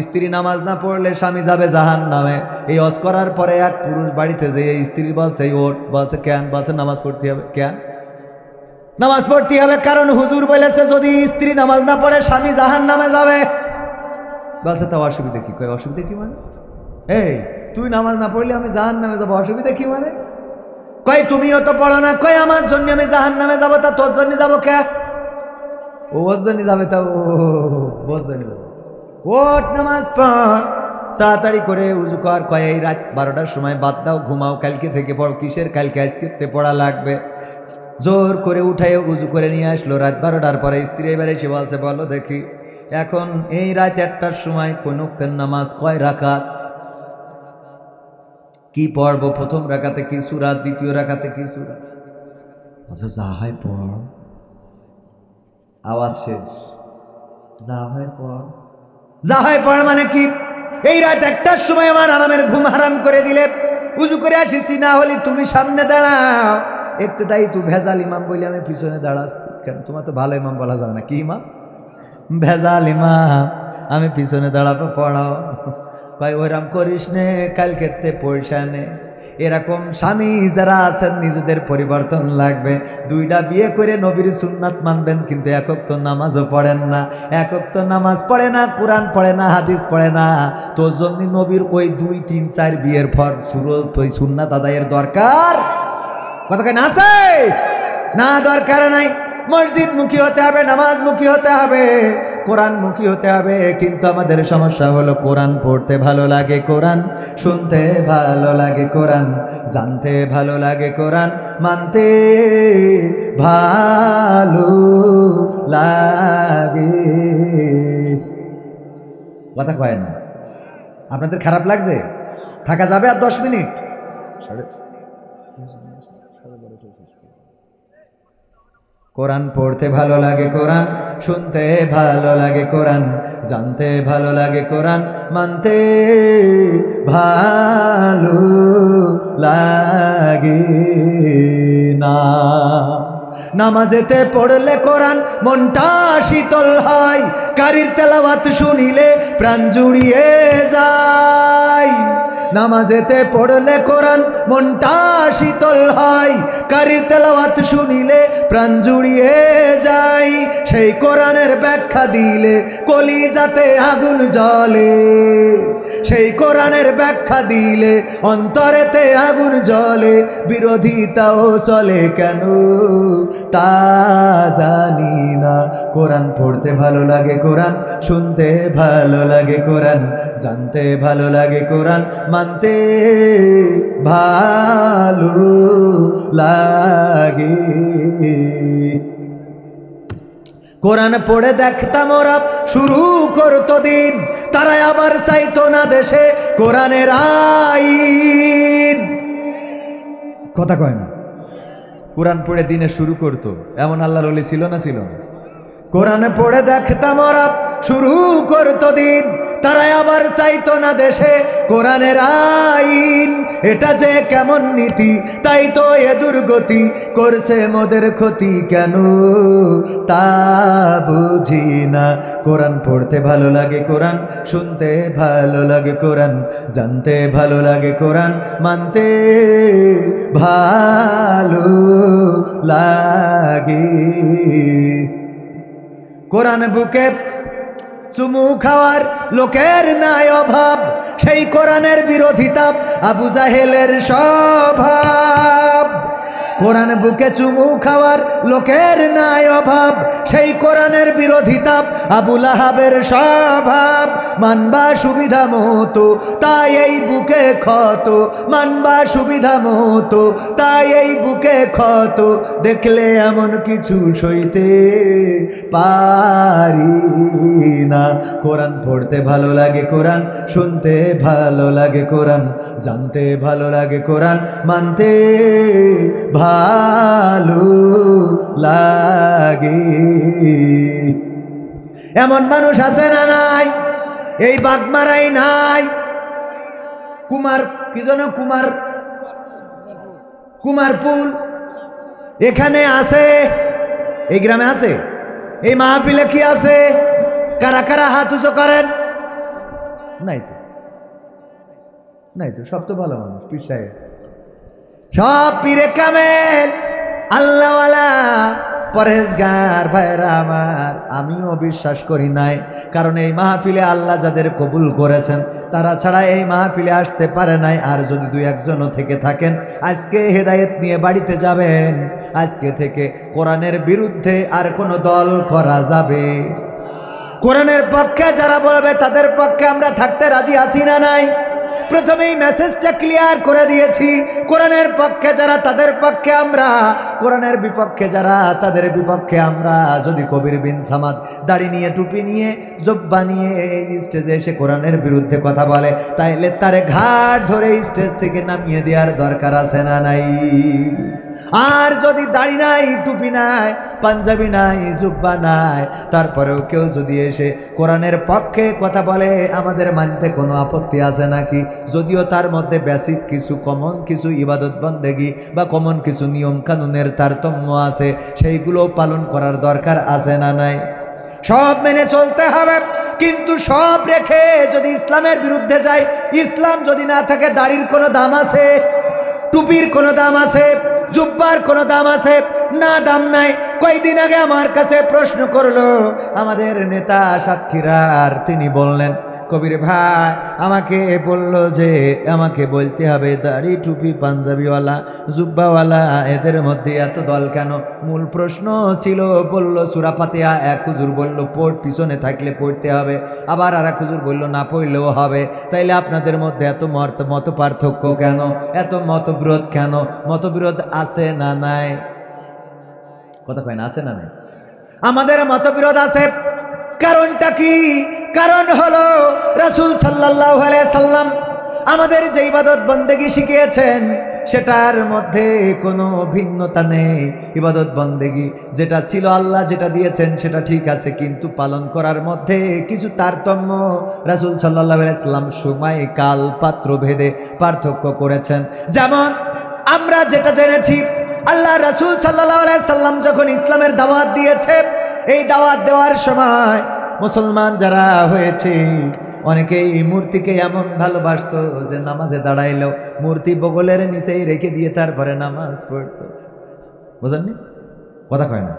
স্ত্রী নামাজ না পড়লে স্বামী যাবে জাহান্নামে। এই হজ করার পরে এক পুরুষ বাড়িতে যে স্ত্রী বলছে ওট, বলছে কেন? বলছে নামাজ পড়তে হবে। কেন নামাজ পড়তে হবে? কারণ হুজুর বলেছে যদি স্ত্রী নামাজ না পড়ে স্বামী জাহান্নামে যাবে। বলছে তা অসুবিধা কি? কয় অসুবিধা কি মানে? এই তুই নামাজ না পড়লে আমি জাহান্নামে যাবো, অসুবিধা কি মানে? কয় তুমিও তো পড়ো না। কয় আমার জন্য আমি জাহান্নামে যাবো, তা তোর জন্য যাবো কে? ওর জন্য যাবে, তা ওর জন্য যাবো। ওট নামাজ পড়, তাড়াতাড়ি করে উজু কর। কয় এই রাত 12টার সময় বাদ দাও, ঘুমাও, কালকে থেকে পড়ো। কিসের কালকে? আজকে পড়া লাগবে। জোর করে উঠায় উজু করে নিয়ে আসলো রাত 12টার পরে। স্ত্রী এবারে এসে বলছে বলো দেখি এখন এই রাত 1টার সময় কোন ওয়াক্তের নামাজ কয় রাকাত? কি পড়বো? প্রথম রাকাতে কি সূরা, দ্বিতীয় রাকাতে কি সূরা? আচ্ছা যা হয় পড়। আওয়াজ শেষ। যা হয় পড়। যা হয় পড় মানে কি? এই রাত 1টার সময় আমার আরামের ঘুম হারাম করে দিলে। উজু করে আসিছি, না হলে তুমি সামনে দাঁড়াও। একটাই তুই ভেজাল ইমাম বলে আমি পিছনে দাঁড়াচ্ছি। কেন? তোমার তো ভালো ইমাম বলা যাবে না। কি ইমাম? ভেজাল ইমাম, আমি পিছনে দাঁড়াবো, পড়াও। ভাই ওইরাম করিস নে, কালকে পয়সা নে। এরকম স্বামী যারা আছেন নিজেদের পরিবর্তন লাগবে। 2টা বিয়ে করে নবীর সুন্নাত মানবেন, কিন্তু এক ওয়াক্ত নামাজও পড়েন না। এক ওয়াক্ত নামাজ পড়ে না, কোরআন পড়ে না, হাদিস পড়ে না। তোর জন্য নবীর ওই 2, 3, 4 বিয়ের পর ওই সুন্নাত আদায়ের দরকার কথা কেন আছে? না, দরকার নাই। মসজিদ মুখী হতে হবে, নামাজ মুখী হতে হবে, কোরআন মুখী হতে হবে। কিন্তু আমাদের সমস্যা হলো কোরআন পড়তে ভালো লাগে, কোরআন শুনতে ভালো লাগে, কোরআন জানতে ভালো লাগে, কোরআন মানতে ভালো লাগে। কথা কয় না? আপনাদের খারাপ লাগছে? থাকা যাবে আর 10 মিনিট? কোরআন পড়তে ভালো লাগে, কোরআন শুনতে ভালো লাগে, কোরআন জানতে ভালো লাগে, কোরআন মানতে ভালো লাগে না। নামাজেতে পড়লে কোরআন মনটা শীতল হয়, কারির তেলাওয়াত শুনিলে প্রাণ জুড়িয়ে যায়। নামাজেতে পড়লে কোরআন মনটা শীতল হয়, কারির তেলাওয়াত শুনিলে প্রাণ জুড়িয়ে যায়, সেই কোরআনের ব্যাখ্যা দিলে কলিজাতে আগুন জ্বলে, সেই কোরআনের ব্যাখ্যা দিলে অন্তরেতে আগুন জ্বলে, বিরোধিতাও চলে কেন তা জানি না। কোরআন পড়তে ভালো লাগে, কোরআন শুনতে ভালো লাগে, কোরআন জানতে ভালো লাগে, কোরআন মানতে ভালো লাগে। কোরআন পড়ে দেখতাম ওরা শুরু করতো দিন, তারা আবার চাইতো না দেশে কোরআনের আইন। কথা কয় না? কোরআন পড়ে দিনে শুরু করতো, এমন আল্লাহর ওলি ছিল না? ছিল না? কোরআন পড়ে দেখতাম ওরা শুরু করতো দিন, তারা আবার চাইতো না দেশে কোরআনের আইন। এটা যে কেমন নীতি, তাই তো এ দুর্গতি, করছে মোদের ক্ষতি কেন তা বুঝি না। কোরআন পড়তে ভালো লাগে, কোরআন শুনতে ভালো লাগে, কোরআন জানতে ভালো লাগে, কোরআন মানতে ভালো লাগে। কোরআন বুকে চুমু খাওয়ার লোকের নাই অভাব, সেই কোরআনের বিরোধিতা আবু জাহেলের স্বভাব। কোরআন বুকে চুমু খাওয়ার লোকের নাই অভাব, সেই কোরআনের বিরোধিতা আবু লাহাবের স্বভাব। মানবা সুবিধা মতো তাই এই বুকে ক্ষত, মানবা সুবিধা মতো তাই এই বুকে ক্ষত, দেখলে এমন কিছু সইতে পারি না। কোরআন পড়তে ভালো লাগে, কোরআন শুনতে ভালো লাগে, কোরআন জানতে ভালো লাগে, কোরআন মানতে ভালো লাগে। এমন মানুষ আছে না নাই? এই বাগমারাই নাই? কুমার কি যেন কুমারপুল এখানে আছে, এই গ্রামে আছে, এই মাহফিলে কি আছে? কারা কারা হাত উঁচু করেন? নাই তো, নাই তো, সব তো ভালো মানুষ, পীর সাহেব সব পীরে কামেল আল্লাহওয়ালা পরেজগার ভাইরা আমার। আমিও বিশ্বাস করি নাই, কারণ এই মাহফিলে আল্লাহ যাদের কবুল করেছেন তারা ছাড়া এই মাহফিলে আসতে পারে নাই। আর যদি দুই একজনও থেকে থাকেন, আজকে হেদায়েত নিয়ে বাড়িতে যাবেন। আজকে থেকে কোরআনের বিরুদ্ধে আর কোনো দল করা যাবে? কোরআনের পক্ষে যারা বলবে তাদের পক্ষে আমরা থাকতে রাজি আছি না নাই? প্রথমেই মেসেজটা ক্লিয়ার করে দিয়েছি, কোরআনের পক্ষে যারা তাদের পক্ষে আমরা, কোরআনের বিপক্ষে যারা তাদের বিপক্ষে আমরা। যদি কবির বিন সামাদ দাড়ি নিয়ে টুপি নিয়ে জব্বা নিয়ে এই স্টেজে এসে কোরআনের বিরুদ্ধে কথা বলে, তাইলে তারে ঘাট ধরে স্টেজ থেকে নামিয়ে দেওয়ার দরকার আছে না নাই? আর যদি দাড়ি নাই, টুপি নাই, পাঞ্জাবি নাই, জুব্বা নাই, তারপরেও কেউ যদি এসে কোরআনের পক্ষে কথা বলে, আমাদের মানতে কোনো আপত্তি আছে নাকি? যদিও তার মধ্যে বেসিক কিছু কমন কিছু ইবাদত বন্দেগি বা কমন কিছু নিয়ম কানুনের তারতম্য আছে, সেইগুলো পালন করার দরকার আছে না নাই? সব মেনে চলতে হবে, কিন্তু সব রেখে যদি ইসলামের বিরুদ্ধে যায়, ইসলাম যদি না থাকে, দাড়ির কোনো দাম আছে? টুপির কোনো দাম আছে? জুব্বার কোনো দাম আছে? না, দাম নাই। কয়েকদিন আগে আমার কাছে প্রশ্ন করলো আমাদের নেতা সাতক্ষীরার, তিনি বললেন, কবির ভাই আমাকে বলল যে আমাকে বলতে হবে দাড়ি টুপি পাঞ্জাবিওয়ালা জুব্বাওয়ালা এদের মধ্যে এত দল কেন? মূল প্রশ্ন ছিল, বলল সূরা ফাতিহা। এক হুজুর বলল পিছনে থাকলে পড়তে হবে, আবার আর এক হুজুর বলল না পড়লেও হবে। তাইলে আপনাদের মধ্যে এত মত পার্থক্য কেন? এত মতবিরোধ কেন? মতবিরোধ আছে না নাই? কথা কয় না, আছে না নাই? আমাদের মতবিরোধ আছে। কারণটা কি? কারণ হলো রাসূল সাল্লাল্লাহু আলাইহি সাল্লাম আমাদের যে ইবাদত বন্দেগী শিখিয়েছেন সেটার মধ্যে কোনো ভিন্নতা নেই। ইবাদত বন্দেগী যেটা ছিল, আল্লাহ যেটা দিয়েছেন সেটা ঠিক আছে, কিন্তু পালন করার মধ্যে কিছু তারতম্য রাসূল সাল্লাল্লাহু আলাইহি সাল্লাম সময় কাল পাত্র ভেদে পার্থক্য করেছেন। যেমন আমরা যেটা জেনেছি, আল্লাহ রাসূল সাল্লাল্লাহু আলাইহি সাল্লাম যখন ইসলামের দাওয়াত দিয়েছে, এই দাওয়াত দেওয়ার সময় মুসলমান যারা হয়েছে অনেকে এই মূর্তিকে এমন ভালোবাসতো যে নামাজে দাঁড়াইলো মূর্তি বগলের নিচেই রেখে দিয়ে তারপরে নামাজ পড়তো। বুঝলেননি? কথা কয় না।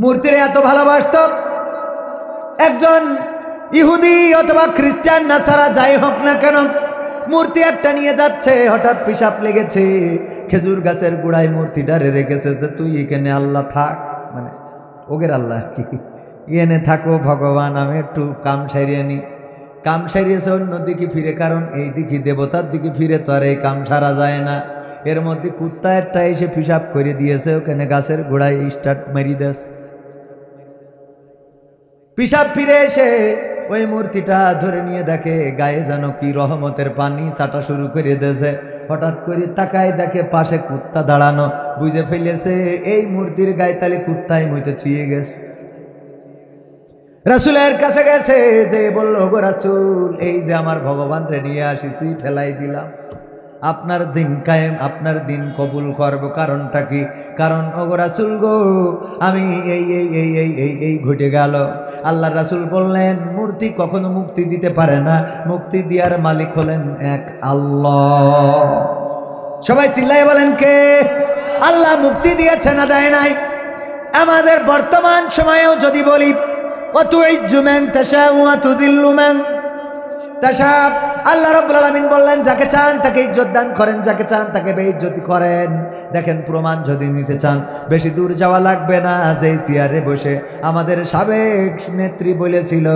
মূর্তির এত ভালোবাসতো, একজন ইহুদি অথবা খ্রিস্টান নাসারা যাই হোক না কেন, মূর্তি একটা নিয়ে যাচ্ছে, হঠাৎ পিশাব লেগেছে, খেজুর গাছের গোড়ায় মূর্তিটারে রেখেছে যে তুই এখানে আল্লাহ থাক, মানে ওগের আল্লাহ কি, এনে থাকো ভগবান, আমি একটু কাম সারিয়ে নি। কাম সারিয়েছে অন্যদিকে ফিরে, কারণ এই দিকে দেবতার দিকে ফিরে তো আর এই কাম সারা যায় না। এর মধ্যে কুত্তা একটা এসে পিশাব করে দিয়েছে ওখানে গাছের গোড়ায় স্টার্ট মারি দেস। পিশাব ফিরে এসে ওই মূর্তিটা ধরে নিয়ে দেখে গায়ে যেন কি রহমতের পানি ছাটা শুরু করে দিয়েছে। হঠাৎ করে তাকায় দেখে পাশে কুত্তা দাঁড়ানো, বুঝে ফেলেছে এই মূর্তির গায়ে তালে কুত্তাই মইতে ছুঁয়ে গেছে। রাসূলের কাছে গেছে, যে বলল গো রাসূল, এই যে আমার ভগবান রে নিয়ে আসিছি, ফেলাই দিলাম, আপনার দিন কায়েম, আপনার দিন কবুল করব। কারণটা কি? কারণ ওগো রাসূল গো, আমি এই এই এই এই এই এই ঘটে গেল। আল্লাহর রাসূল বললেন মূর্তি কখনো মুক্তি দিতে পারে না, মুক্তি দেওয়ার মালিক হলেন এক আল্লাহ। সবাই চিল্লায় বলেন কে? আল্লাহ মুক্তি দিয়েছে না দেয় নাই? আমাদের বর্তমান সময়েও যদি বলি ওয়াতুইজ্জু মান তাশাউ ওয়া তুযিল্লু মান তাশাউ, আল্লাহ রাব্বুল আলামিন বললেন যাকে চান তাকে ইজ্জত দান করেন, যাকে চান তাকে বেইজ্জতি করেন। দেখেন, প্রমাণ যদি নিতে চান বেশি দূর যাওয়া লাগবে না। যেই চেয়ারে বসে আমাদের সাবেক নেত্রী বলেছিল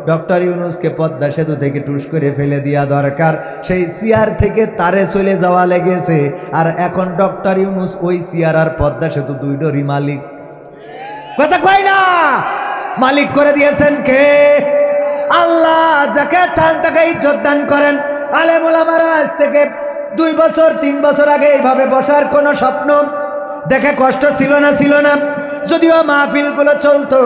ডক্টর ইউনূসকে পদ্মা সেতু থেকে টুস করে ফেলে দেওয়া দরকার, সেই চেয়ার থেকে তারে চলে যাওয়া লেগেছে। আর এখন ডক্টর ইউনূস ওই চেয়ার আর পদ্মা সেতু দুইটারই মালিক। কথা কয় না? মালিক করে দিয়েছেন কে? আল্লাহ। যাকে চান তাকে ইজ্জত দান করেন। আলেম ওলামারা আজ থেকে 2 বছর 3 বছর আগে এইভাবে বসার কোনো স্বপ্ন দেখে কষ্ট ছিল না? ছিল না? যদিও মাহফিলগুলো চলতো,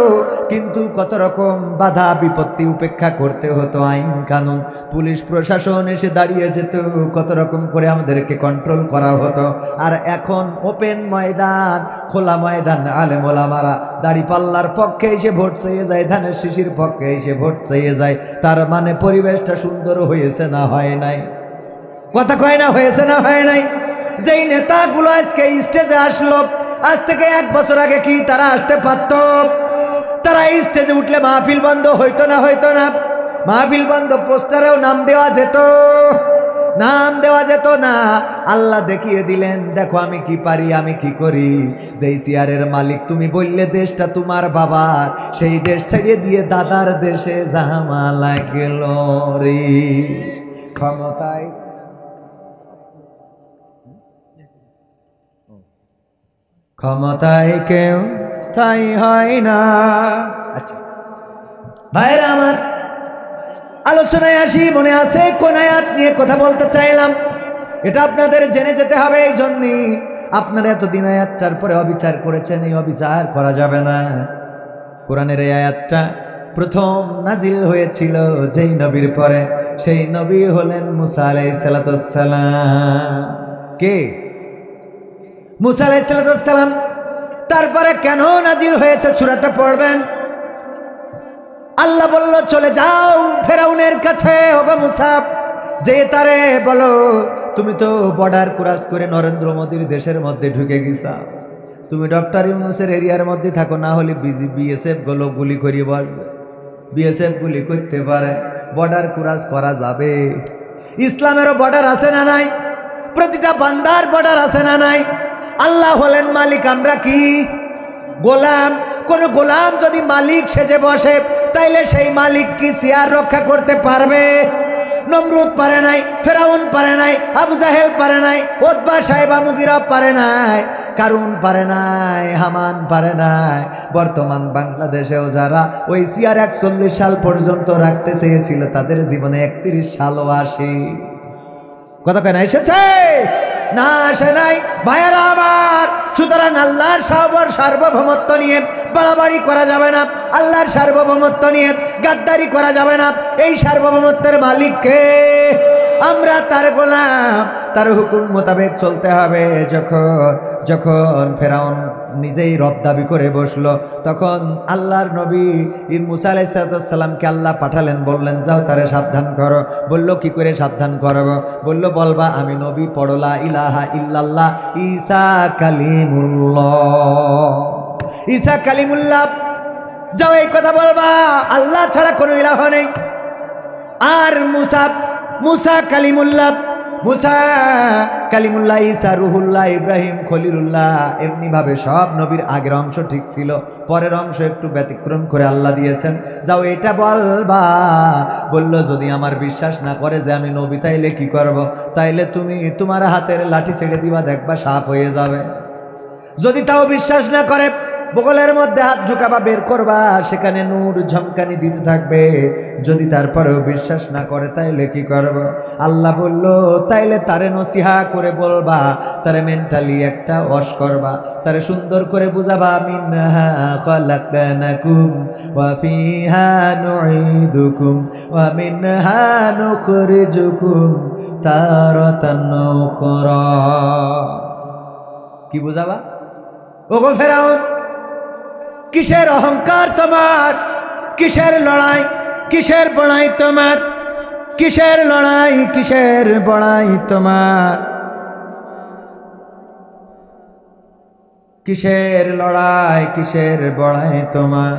কিন্তু কত রকম বাধা বিপত্তি উপেক্ষা করতে হতো, আইন কানুন, পুলিশ প্রশাসন এসে দাঁড়িয়ে যেত, কত রকম করে আমাদেরকে কন্ট্রোল করা হতো। আর এখন ওপেন ময়দান, খোলা ময়দান, আলেম ওলামারা দাড়িপাল্লার পক্ষে এসে ভোট চেয়ে যায়, ধানের শিশির পক্ষে এসে ভোট চেয়ে যায়। তার মানে পরিবেশটা সুন্দর হয়েছে না হয় নাই? কথা কয় না? হয়েছে না হয় নাই? যেই নেতাগুলো আজকে স্টেজে আসলো, আজ থেকে 1 বছর আগে কি তারা আসতে পারত? তারা স্টেজে উঠলে মাহফিল বন্ধ হইতো না? হইতো না? মাহফিল বন্ধ, পোস্টারেও নাম দেওয়া যেত, নাম দেওয়া যেত না। আল্লাহ দেখিয়ে দিলেন, দেখো আমি কি পারি, আমি কি করি। যেই চেয়ারের মালিক তুমি বললে দেশটা তোমার বাবার, সেই দেশ ছেড়ে দিয়ে দাদার দেশে জামালা গেল রে। ক্ষমতায় ক্ষমতায় কেউ স্থায়ী হয় না। আচ্ছা ভাইরা আমার, আলোচনায় আসি। মনে আছে কোন আয়াত নিয়ে কথা বলতে চাইলাম? এটা আপনাদের জেনে যেতে হবে। এই জন্যই আপনারা এতদিন আয়াতটার পরে অবিচার করেছেন, এই অবিচার করা যাবে না। কোরআনের এই আয়াতটা প্রথম নাজিল হয়েছিল যেই নবীর পরে, সেই নবী হলেন মুসা আলাইহিস সালাম। কে? মুসা আলাইহিস সালাম। তারপরে কেন নাজিল হয়েছে সূরাটা পড়বেন। আল্লাহ বলল চলে যাও ফেরাউনের কাছে, ওগো মুসা, যে তারে বলো তুমি তো বর্ডার ক্রস করে নরেন্দ্র মোদীর দেশের মধ্যে ঢুকে গেছা, তুমি ডক্টর ইউনূসের এরিয়ার মধ্যে থাকো, না হলে বিএসএফ গুলো গুলি করিয়ে বসবে। বিএসএফ গুলি করতে পারে, বর্ডার ক্রস করা যাবে। ইসলামেরও বর্ডার আছে না নাই? প্রতিটা বান্দার বর্ডার আছে না নাই? আল্লাহ হলেন মালিক, আমরা কি গোলাম। কোন গোলাম যদি মালিক সেজে বসে, তাইলে সেই মালিক কি চেয়ার রক্ষা করতে পারবে? নমরুদ পারে নাই, ফেরাউন পারে নাই, আবু জাহেল পারে নাই, উতবা সাইবা মুগীরা পারে নাই, কারুন পারে নাই, হামান পারে নাই। বর্তমান বাংলাদেশেও যারা ওই চেয়ার 41 সাল পর্যন্ত রাখতে চেয়েছিল, তাদের জীবনে 31 সালও আসে। কথা কেন এসেছে? না আসে নাই। ভাইয়েরা আমার, সুতরাং আল্লাহর সার্বভৌমত্ব নিয়ে বাড়াবাড়ি করা যাবে না। আল্লাহর সার্বভৌমত্ব নিয়ে গাদ্দারি করা যাবে না। এই সার্বভৌমত্বের মালিক কে? আমরা তার গোলাম। তার হুকুম মোতাবেক চলতে হবে। যখন ফেরাউন নিজেই রব দাবি করে বসলো, তখন আল্লাহর নবী মুসা আলাইহিস সালামকে আল্লাহ পাঠালেন, বললেন যাও তারে সাবধান করো। বলল কি করে সাবধান করব? বলল বলবা আমি নবী, পড়ো লা ইলাহা ইল্লাল্লাহ ঈসা কালিমুল্লাহ, ঈসা কালিমুল্লাহ। যাও এই কথা বলবা, আল্লাহ ছাড়া কোনো ইলাহ নেই। আর মুসা কালিমুল্লাহ, মুসা কালিমুল্লাহ, ঈসা রুহুল্লাহ, ইব্রাহিম খলিলুল্লাহ। এমনি ভাবে সব নবীর আগের অংশ ঠিক ছিল, পরের অংশ একটু ব্যতিক্রম করে আল্লাহ দিয়েছেন। যাও এটা বলবা। বলল যদি আমার বিশ্বাস না করে যে আমি নবী, তাইলে কি করব? তাইলে তুমি তোমার হাতের লাঠি ছেড়ে দিবা, দেখবা সাফ হয়ে যাবে। যদি তাও বিশ্বাস না করে, বগলের মধ্যে হাত ঢুকাবা, বের করবা, সেখানে নূর ঝমকানি দিতে থাকবে। যদি তারপরেও বিশ্বাস না করে, তাইলে কি করব? আল্লাহ বলল তাইলে তারে নসিহা করে বলবা, তারে মেন্টালি একটা ওয়াশ করবা, তারে সুন্দর করে বুঝাবা মিনহা খালাকনাকুম ওয়া ফিহা নুঈদুকুম ওয়া মিনহা নুখরিজুকুম তারাতান উখরা। কি বুঝাবা? ওগো ফেরাউন, কিসের অহংকার তোমার? কিসের লড়াই, কিসের বড়াই তোমার? কিসের লড়াই, কিসের বড়াই তোমার? কিসের লড়াই, কিসের বড়াই তোমার?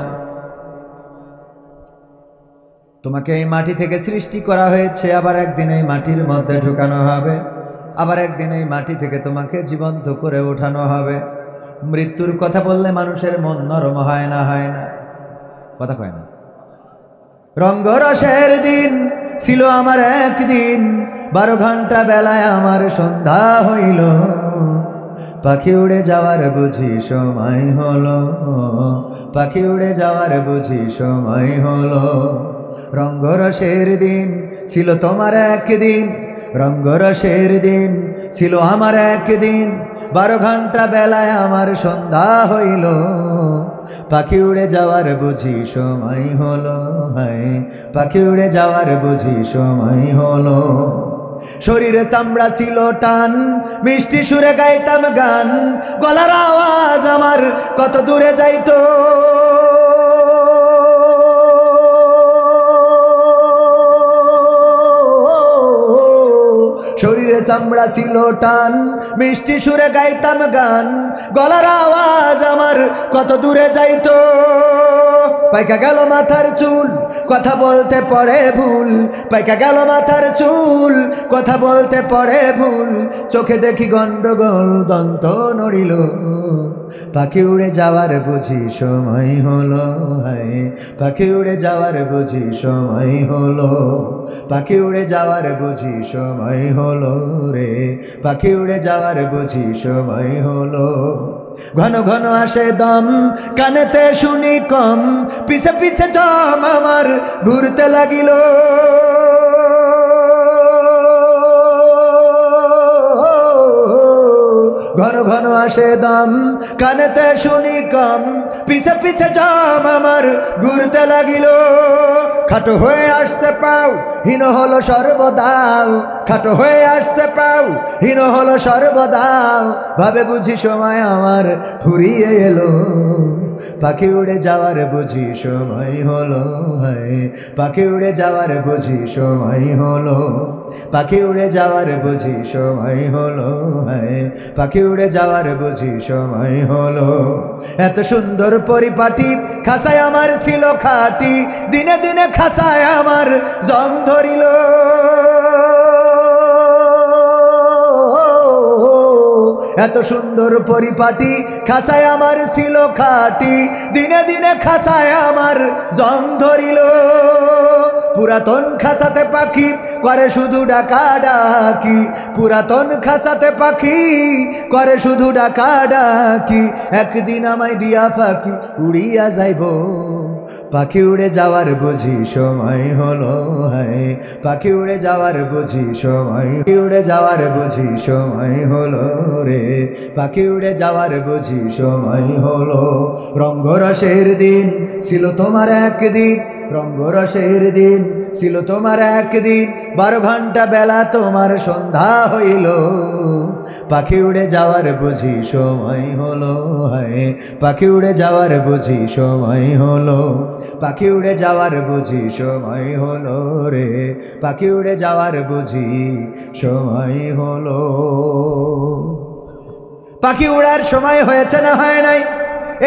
তোমাকে এই মাটি থেকে সৃষ্টি করা হয়েছে, আবার একদিন এই মাটির মধ্যে ঢুকানো হবে, আবার একদিন এই মাটি থেকে তোমাকে জীবন্ত করে ওঠানো হবে। মৃত্যুর কথা বললে মানুষের মন নরম হয় না? হয় না? কথা কয় না? রঙ্গরসের দিন ছিল আমার একদিন, 12 ঘন্টা বেলায় আমার সন্ধ্যা হইল, পাখি উড়ে যাওয়ার বুঝি সময় হলো, পাখি উড়ে যাওয়ার বুঝি সময় হলো। রঙ্গরসের দিন ছিল তোমার একদিন, রঙ্গরসের দিন ছিল আমার একদিন, 12 ঘন্টা বেলায় আমার সন্ধ্যা হইল, পাখি উড়ে যাওয়ার বুঝি সময় হলো, হায় পাখি উড়ে যাওয়ার বুঝি সময় হলো। শরীরে চামড়া ছিল টান, মিষ্টি সুরে গাইতাম গান, গলার আওয়াজ আমার কত দূরে যাইতো। শরীরে চামড়া ছিল টান, মিষ্টি সুরে গাইতাম গান, গলার আওয়াজ আমার কত দূরে যাইতো। পাইকা গেল মাথার চুল, কথা বলতে পড়ে ভুল, পাইকা গেল মাথার চুল, কথা বলতে পড়ে ভুল, চোখে দেখি গন্ডগোল, দন্ত নড়িল, পাখি উড়ে যাওয়ার বুঝি সময় হলো, হায় পাখি উড়ে যাওয়ার বুঝি সময় হলো, পাখি উড়ে যাওয়ার বুঝি সময় হলো রে, পাখি উড়ে যাওয়ার বুঝি সময় হলো। ঘন ঘন আসে দম, কানেতে শুনি কম, পিছে পিছে জম আমার ঘুরতে লাগিল, ঘন ঘন আসে দম, কানেতে শুনি কম, পিছে পিছে জম আমার ঘুরতে লাগিল। খাটো হয়ে আসছে পাও, হীন হলো সর্বদাও, খাটো হয়ে আসছে পাও, হীন হলো সর্বদাও, ভাবে বুঝি সময় আমার ফুরিয়ে এলো, পাখি উড়ে যাওয়ার বুঝি সময় হলো, হায় পাখি উড়ে যাওয়ার বুঝি সময় হলো, পাখি উড়ে যাওয়ার বুঝি সময় হলো, হায় পাখি উড়ে যাওয়ার বুঝি সময় হলো। এত সুন্দর পরিপাটি, খাসায় আমার ছিল খাটি, দিনে দিনে খাসায় আমার জং ধরিল, এত সুন্দর পরিপাটি, খাসায় আমার ছিল খাটি, দিনে দিনে খাসায় আমার জং ধরিল। পুরাতন খাসাতে পাখি করে শুধু ডাকা ডাকি, পুরাতন খাসাতে পাখি করে শুধু ডাকা ডাকি, একদিন আমায় দিয়া পাখি উড়িয়া যাইব, পাখি উড়ে যাওয়ার বুঝি সময় হলো, হায় পাখি উড়ে যাওয়ার বুঝি সময়, উড়ে যাওয়ার বুঝি সময় হলো রে, পাখি উড়ে যাওয়ার বুঝি সময় হলো। রঙ্গরসের দিন ছিল তোমার একদিন, রঙ্গরসের দিন ছিল তোমার একদিন, 12 ঘন্টা বেলা তোমার সন্ধ্যা হইল, পাখি উড়ে যাওয়ার বুঝি সময় হলো, হায় পাখি উড়ে যাওয়ার বুঝি সময় হলো, পাখি উড়ে যাওয়ার বুঝি সময় হলো রে, পাখি উড়ে যাওয়ার বুঝি সময় হলো। পাখি উড়ার সময় হয়েছে না হয় নাই?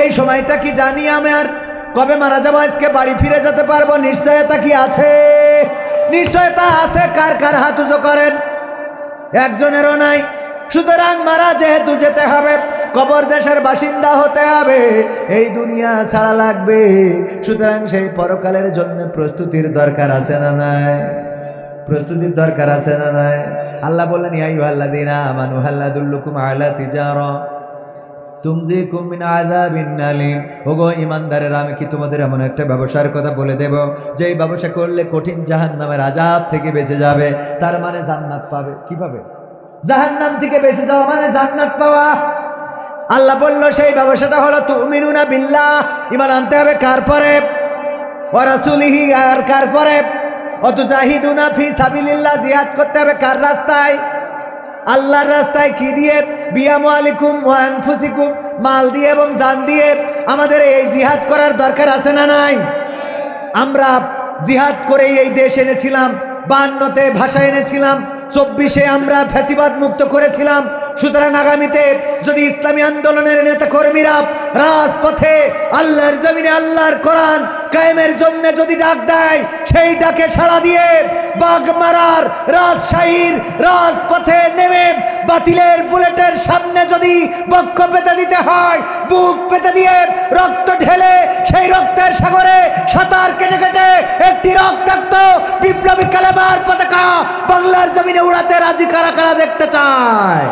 এই সময়টা কি জানি আমি? আর কবে মারা যাবো? আজকে বাড়ি ফিরে যেতে পারবো? নিশ্চয়তা কি আছে? নিশ্চয়তা আছে? কার কার হাত উঁচু করেন? একজনেরও নাই। সুতরাং মারা যেহেতু যেতে হবে, কবর দেশের বাসিন্দা হতে হবে, এই দুনিয়া ছাড়া লাগবে, সুতরাং সেই পরকালের জন্য প্রস্তুতির দরকার আছে না নাই? প্রস্তুতির দরকার আছে না নাই? আল্লাহ বললেন, ইয়া আইয়ুহাল্লাযীনা আমানু হাল আদুল্লুকুম আলা তিজারা তুমজিকুম মিন আযাবিন আলীম। ওগো ঈমানদারেরা, আমি কি তোমাদের এমন একটা ব্যবসার কথা বলে দেব যেই ব্যবসা করলে কঠিন জাহান্নামের আযাব থেকে বেঁচে যাবে? তার মানে জান্নাত পাবে। কি পাবে? জাহান্নাম থেকে বেঁচে যাওয়া মানে জান্নাত পাওয়া। আল্লাহ বলল সেই ব্যবসাটা হলো তুমিনুনা বিল্লাহ, ঈমান আনতে হবে কার পরে? ওয়া রাসূলিহি, আর কার পরে? ওয়াতুজাহিদুনা ফি সাবিলিল্লাহ, জিহাদ করতে হবে কার রাস্তায়? আল্লাহর রাস্তায়। কি দিয়ে? বিআমওয়ালিকুম ওয়া আনফুসিকুম, মাল দিয়ে এবং জান দিয়ে। আমাদের এই জিহাদ করার দরকার আছে না নাই? আমরা জিহাদ করে এই দেশ এনেছিলাম, 52তে ভাষা এনেছিলাম, 24-এ আমরা ফ্যাসিবাদ মুক্ত করেছিলাম। সুতরাং আগামীতে যদি ইসলামী আন্দোলনের নেতা কর্মীরা রাজপথে আল্লাহর জমিনে আল্লাহর কোরআন কায়েমের জন্য যদি ডাক দেয়, সেই ডাকে সাড়া দিয়ে বাগমারার রাজশাহীর রাজপথে নেমে বাতিলের বুলেটের সামনে যদি বক্ষ পেতে দিতে হয়, বুক পেতে দিয়ে রক্ত ঢেলে সেই রক্তের সাগরে সাঁতার কেটে কেটে একটি রক্তাক্ত বিপ্লবী কালেমার পতাকা বাংলার জমিনে উড়াতে রাজি কারা কারা দেখতে চায়?